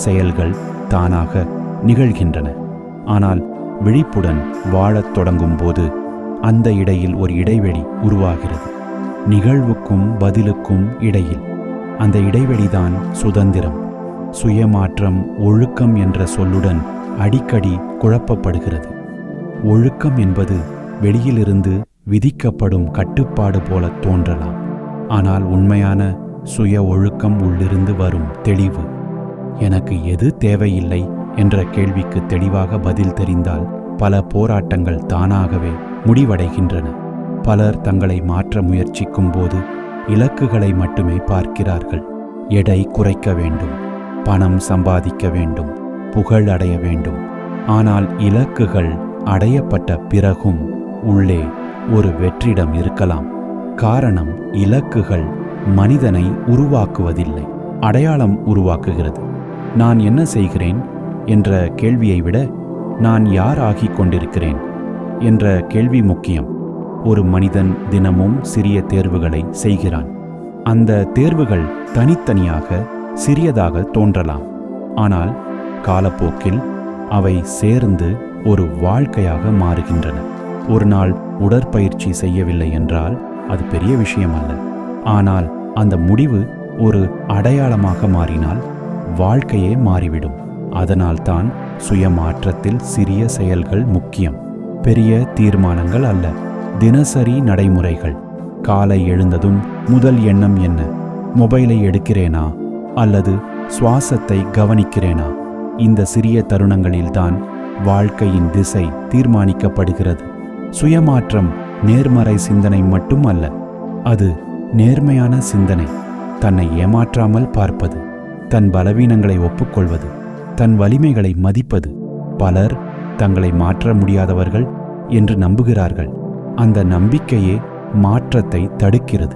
செயல்கள் தானாக நிகழ்கின்றன. ஆனால் விழிப்புடன் வாழத் தொடங்கும் போது அந்த இடையில் ஒரு இடைவெளி உருவாகிறது. நிகழ்வுக்கும் பதிலுக்கும் இடையில். அந்த இடைவெளிதான் சுதந்திரம். சுயமாற்றம் ஒழுக்கம் என்ற சொல்லுடன் அடிக்கடி குழப்பப்படுகிறது. ஒழுக்கம் என்பது வெளியிலிருந்து விதிக்கப்படும் கட்டுப்பாடு போல தோன்றலாம். ஆனால் உண்மையான சுய ஒழுக்கம் உள்ளிருந்து வரும் தெளிவு. எனக்கு எது தேவையில்லை என்ற கேள்விக்கு தெளிவாக பதில் தெரிந்தால் பல போராட்டங்கள் தானாகவே முடிவடைகின்றன. பலர் தங்களை மாற்ற முயற்சிக்கும் போது இலக்குகளை மட்டுமே பார்க்கிறார்கள். எடை குறைக்க வேண்டும், பணம் சம்பாதிக்க வேண்டும், புகழ் அடைய வேண்டும். ஆனால் இலக்குகள் அடையப்பட்ட பிறகும் உள்ளே ஒரு வெற்றிடம் இருக்கலாம். காரணம், இலக்குகள் மனிதனை உருவாக்குவதில்லை, அடையாளம் உருவாக்குகிறது. நான் என்ன செய்கிறேன் என்ற கேள்வியை விட நான் யார் ஆகிக் கொண்டிருக்கிறேன் என்ற கேள்வி முக்கியம். ஒரு மனிதன் தினமும் சிறிய தேர்வுகளை செய்கிறான். அந்த தேர்வுகள் தனித்தனியாக சிறியதாக தோன்றலாம். ஆனால் காலப்போக்கில் அவை சேர்ந்து ஒரு வாழ்க்கையாக மாறுகின்றன. ஒரு நாள் உடற்பயிற்சி செய்யவில்லை என்றால் அது பெரிய விஷயம் அல்ல. ஆனால் அந்த முடிவு ஒரு அடையாளமாக மாறினால் வாழ்க்கையே மாறிவிடும். அதனால்தான் சுயமாற்றத்தில் சிறிய செயல்கள் முக்கியம். பெரிய தீர்மானங்கள் அல்ல, தினசரி நடைமுறைகள். காலை எழுந்ததும் முதல் எண்ணம் என்ன? மொபைலை எடுக்கிறேனா அல்லது சுவாசத்தை கவனிக்கிறேனா? இந்த சிறிய தருணங்களில்தான் வாழ்க்கையின் திசை தீர்மானிக்கப்படுகிறது. சுயமாற்றம் நேர்மறை சிந்தனை மட்டும் அல்ல, அது நேர்மையான சிந்தனை. தன்னை ஏமாற்றாமல் பார்ப்பது, தன் பலவீனங்களை ஒப்புக்கொள்வது, தன் வலிமைகளை மதிப்பது. பலர் தங்களை மாற்ற முடியாதவர்கள் என்று நம்புகிறார்கள். அந்த நம்பிக்கையே மாற்றத்தை தடுக்கிறது.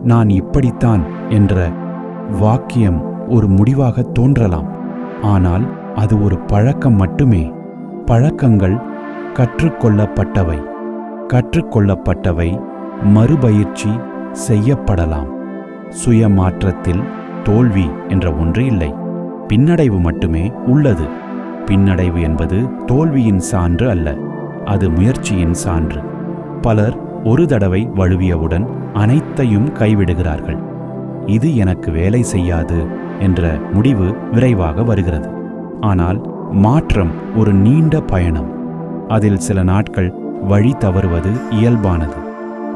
நான் இப்படித்தான் என்ற வாக்கியம் ஒரு முடிவாக தோன்றலாம், ஆனால் அது ஒரு பழக்கம் மட்டுமே. பழக்கங்கள் கற்றுக்கொள்ளப்பட்டவை. கற்றுக்கொள்ளப்பட்டவை மறுபயிற்சி செய்யப்படலாம். சுயமாற்றத்தில் தோல்வி என்ற ஒன்று இல்லை, பின்னடைவு மட்டுமே உள்ளது. பின்னடைவு என்பது தோல்வியின் சான்று அல்ல, அது முயற்சியின் சான்று. பலர் ஒரு தடவை வழுவியவுடன் அனைத்தையும் கைவிடுகிறார்கள். இது எனக்கு வேலை செய்யாது என்ற முடிவு விரைவாக வருகிறது. ஆனால் மாற்றம் ஒரு நீண்ட பயணம். அதில் சில நாட்கள் வழி தவறுவது இயல்பானது.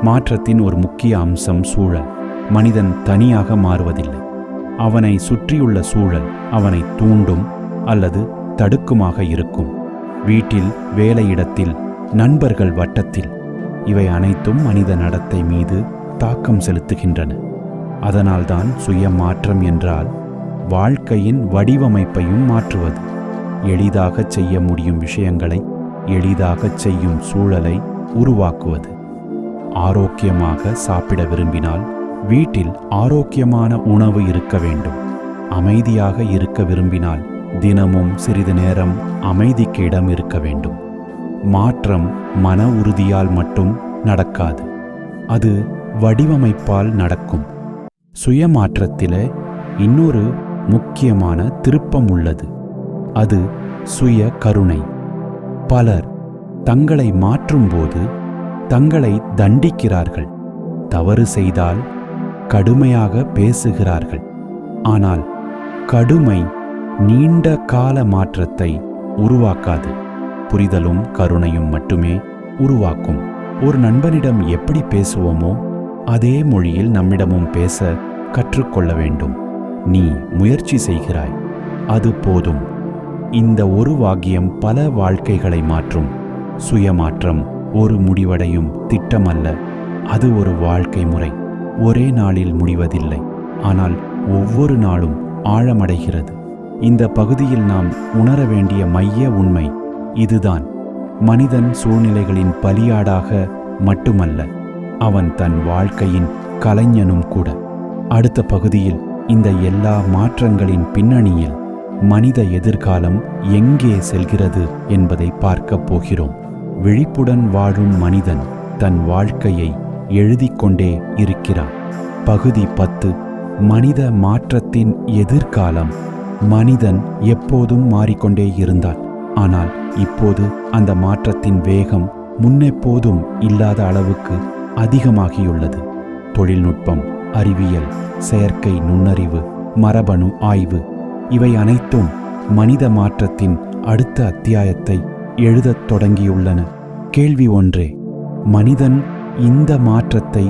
மாற்றத்தின் ஒரு முக்கிய அம்சம் சூழல். மனிதன் தனியாக மாறுவதில்லை. அவனை சுற்றியுள்ள சூழல் அவனை தூண்டும் அல்லது தடுக்குமாக இருக்கும். வீட்டில், வேலையிடத்தில், நண்பர்கள் வட்டத்தில், இவை அனைத்தும் மனித நடத்தை மீது தாக்கம் செலுத்துகின்றன. அதனால்தான் சுய மாற்றம் என்றால் வாழ்க்கையின் வடிவமைப்பையும் மாற்றுவது. எளிதாக செய்ய முடியும் விஷயங்களை எளிதாக செய்யும் சூழலை உருவாக்குவது. ஆரோக்கியமாக சாப்பிட விரும்பினால் வீட்டில் ஆரோக்கியமான உணவு இருக்க வேண்டும். அமைதியாக இருக்க விரும்பினால் தினமும் சிறிது நேரம் அமைதிக்கு இடம் இருக்க வேண்டும். மாற்றம் மன உறுதியால் மட்டும் நடக்காது, அது வடிவமைப்பால் நடக்கும். சுயமாற்றத்திலே இன்னொரு முக்கியமான திருப்பம் உள்ளது. அது சுய கருணை. பலர் தங்களை மாற்றும்போது தங்களை தண்டிக்கிறார்கள். தவறு செய்தால் கடுமையாக பேசுகிறார்கள். ஆனால் கடுமை நீண்ட கால மாற்றத்தை உருவாக்காது. புரிதலும் கருணையும் மட்டுமே உருவாக்கும். ஒரு நண்பனிடம் எப்படி பேசுவோமோ அதே மொழியில் நம்மிடமும் பேச கற்றுக்கொள்ள வேண்டும். நீ முயற்சி செய்கிறாய், அது போதும். இந்த ஒரு வாக்கியம் பல வாழ்க்கைகளை மாற்றும். சுயமாற்றம் ஒரு முடிவடையும் திட்டம் அல்ல, அது ஒரு வாழ்க்கை முறை. ஒரே நாளில் முடிவதில்லை, ஆனால் ஒவ்வொரு நாளும் ஆழமடைகிறது. இந்த பகுதியில் நாம் உணர வேண்டிய மைய உண்மை இதுதான். மனிதன் சூழ்நிலைகளின் பலியாடாக மட்டுமல்ல, அவன் தன் வாழ்க்கையின் கலைஞனும் கூட. அடுத்த பகுதியில் இந்த எல்லா மாற்றங்களின் பின்னணியில் மனித எதிர்காலம் எங்கே செல்கிறது என்பதை பார்க்கப் போகிறோம். விழிப்புடன் வாழும் மனிதன் தன் வாழ்க்கையை எழுதிக் கொண்டே இருக்கிறான். பகுதி 10. மனித மாற்றத்தின் எதிர்காலம். மனிதன் எப்போதும் மாறிக்கொண்டே இருந்தான். ஆனால் இப்போது அந்த மாற்றத்தின் வேகம் முன்னெப்போதும் இல்லாத அளவுக்கு அதிகமாகியுள்ளது. தொழில்நுட்பம், அறிவியல், செயற்கை நுண்ணறிவு, மரபணு ஆய்வு, இவை அனைத்தும் மனித மாற்றத்தின் அடுத்த அத்தியாயத்தை எழுதத் தொடங்கியுள்ளன. கேள்வி ஒன்றே: மனிதன் இந்த மாற்றத்தை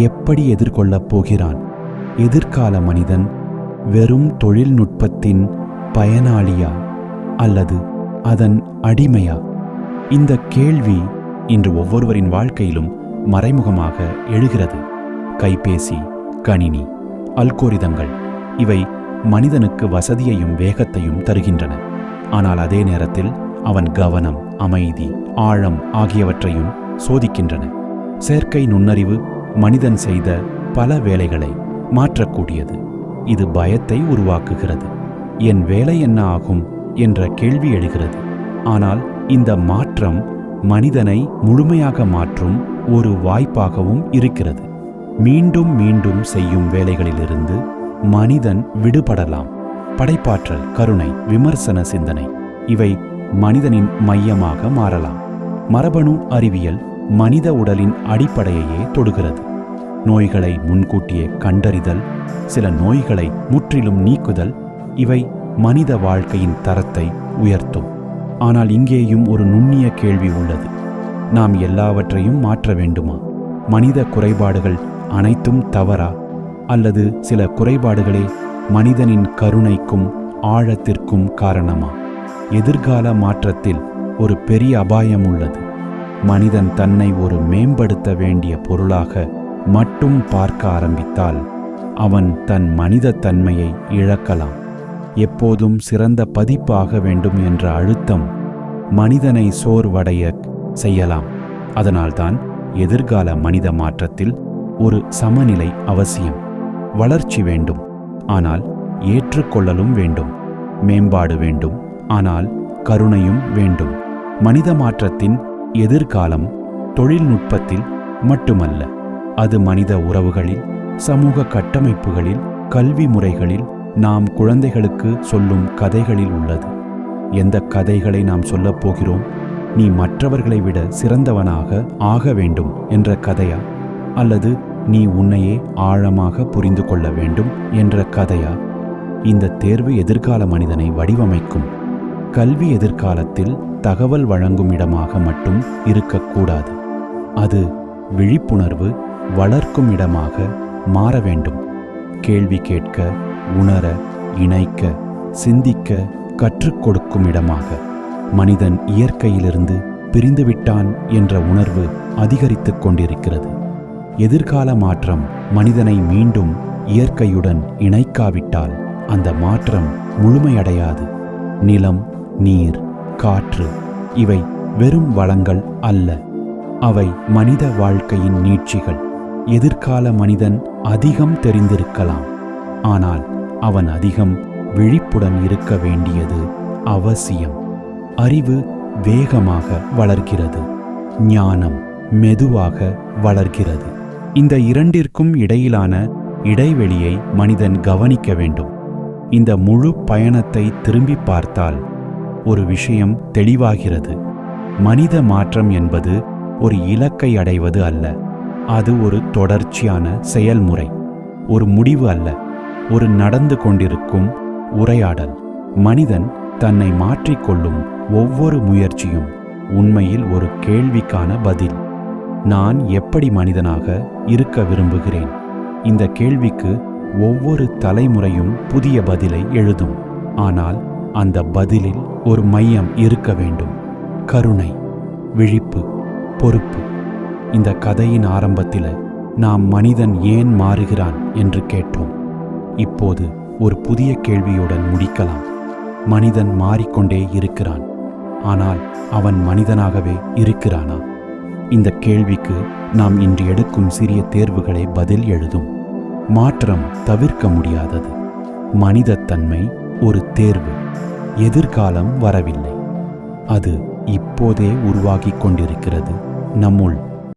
எப்படி எதிர்கொள்ளப் போகிறான்? எதிர்கால மனிதன் வெறும் தொழில்நுட்பத்தின் பயனாளியா அல்லது அதன் அடிமையா? இந்த கேள்வி இன்று ஒவ்வொருவரின் வாழ்க்கையிலும் மறைமுகமாக எழுகிறது. கைபேசி, கணினி, அல்கோரிதங்கள் இவை மனிதனுக்கு வசதியையும் வேகத்தையும் தருகின்றன. ஆனால் அதே நேரத்தில் அவன் கவனம், அமைதி, ஆழம் ஆகியவற்றையும் சோதிக்கின்றன. செயற்கை நுண்ணறிவு மனிதன் செய்த பல வேலைகளை மாற்றக்கூடியது. இது பயத்தை உருவாக்குகிறது. என் வேலை என்ன ஆகும் என்ற கேள்வி எழுகிறது. ஆனால் இந்த மாற்றம் மனிதனை முழுமையாக மாற்றும் ஒரு வாய்ப்பாகவும் இருக்கிறது. மீண்டும் மீண்டும் செய்யும் வேலைகளிலிருந்து மனிதன் விடுபடலாம். படைப்பாற்றல், கருணை, விமர்சன சிந்தனை இவை மனிதனின் மையமாக மாறலாம். மரபணு அறிவியல் மனித உடலின் அடிப்படையையே தொடுகிறது. நோய்களை முன்கூட்டியே கண்டறிதல், சில நோய்களை முற்றிலும் நீக்குதல், இவை மனித வாழ்க்கையின் தரத்தை உயர்த்தும். ஆனால் இங்கேயும் ஒரு நுண்ணிய கேள்வி உள்ளது. நாம் எல்லாவற்றையும் மாற்ற வேண்டுமா? மனித குறைபாடுகள் அனைத்தும் தவறா? அல்லது சில குறைபாடுகளே மனிதனின் கருணைக்கும் ஆழத்திற்கும் காரணமா? எதிர்கால மாற்றத்தில் ஒரு பெரிய அபாயம் உள்ளது. மனிதன் தன்னை ஒரு மேம்படுத்த வேண்டிய பொருளாக மட்டும் பார்க்க ஆரம்பித்தால் அவன் தன் மனித தன்மையை இழக்கலாம். எப்போதும் சிறந்த பதிப்பாக வேண்டும் என்ற அழுத்தம் மனிதனை சோர்வடைய செய்யலாம். அதனால்தான் எதிர்கால மனித மாற்றத்தில் ஒரு சமநிலை அவசியம். வளர்ச்சி வேண்டும், ஆனால் ஏற்றுக்கொள்ளலும் வேண்டும். மேம்பாடு வேண்டும், ஆனால் கருணையும் வேண்டும். மனித மாற்றத்தின் எதிர்காலம் தொழில்நுட்பத்தில் மட்டுமல்ல, அது மனித உறவுகளில், சமூக கட்டமைப்புகளில், கல்வி முறைகளில், நாம் குழந்தைகளுக்கு சொல்லும் கதைகளில் உள்ளது. எந்த கதைகளை நாம் சொல்லப் போகிறோம்? நீ மற்றவர்களை விட சிறந்தவனாக ஆக வேண்டும் என்ற கதையா? அல்லது நீ உன்னையே ஆழமாக புரிந்து கொள்ள வேண்டும் என்ற கதையா? இந்த தேர்வு எதிர்கால மனிதனை வடிவமைக்கும். கல்வி எதிர்காலத்தில் தகவல் வழங்கும் இடமாக மட்டும் இருக்கக்கூடாது. அது விழிப்புணர்வு வளர்க்கும் இடமாக மாற வேண்டும். கேள்வி கேட்க, உணர, இணைக்க, சிந்திக்க கற்றுக் கொடுக்கும் இடமாக. மனிதன் இயற்கையிலிருந்து பிரிந்துவிட்டான் என்ற உணர்வு அதிகரித்துக் கொண்டிருக்கிறது. எதிர்கால மாற்றம் மனிதனை மீண்டும் இயற்கையுடன் இணைக்காவிட்டால் அந்த மாற்றம் முழுமையடையாது. நிலம், நீர், காற்று இவை வெறும் வளங்கள் அல்ல, அவை மனித வாழ்க்கையின் நீட்சிகள். எதிர்கால மனிதன் அதிகம் தெரிந்திருக்கலாம், ஆனால் அவன் அதிகம் விழிப்புடன் இருக்க வேண்டியது அவசியம். அறிவு வேகமாக வளர்கிறது, ஞானம் மெதுவாக வளர்கிறது. இந்த இரண்டிற்கும் இடையிலான இடைவெளியை மனிதன் கவனிக்க வேண்டும். இந்த முழு பயணத்தை திரும்பி பார்த்தால் ஒரு விஷயம் தெளிவாகிறது. மனித மாற்றம் என்பது ஒரு இலக்கை அடைவது அல்ல, அது ஒரு தொடர்ச்சியான செயல்முறை, ஒரு முடிவு அல்ல. ஒரு நடந்து கொண்டிருக்கும் உரையாடல். மனிதன் தன்னை மாற்றிக்கொள்ளும் ஒவ்வொரு முயற்சியும் உண்மையில் ஒரு கேள்விக்கான பதில். நான் எப்படி மனிதனாக இருக்க விரும்புகிறேன்? இந்த கேள்விக்கு ஒவ்வொரு தலைமுறையும் புதிய பதிலை எழுதும். ஆனால் அந்த பதிலில் ஒரு மையம் இருக்க வேண்டும். கருணை, விழிப்பு, பொறுப்பு. இந்த கதையின் ஆரம்பத்தில் நாம் மனிதன் ஏன் மாறுகிறான் என்று கேட்டோம். இப்போது ஒரு புதிய கேள்வியுடன் முடிக்கலாம். மனிதன் மாறிக்கொண்டே இருக்கிறான். ஆனால் அவன் மனிதனாகவே இருக்கிறானா? இந்த கேள்விக்கு நாம் இன்று எடுக்கும் சிறிய தேர்வுகளை பதில் எழுதும். மாற்றம் தவிர்க்க முடியாதது. மனிதத்தன்மை ஒரு தேர்வு. எதிர்காலம் வரவில்லை, அது இப்போதே உருவாகிக் கொண்டிருக்கிறது நம்முள்.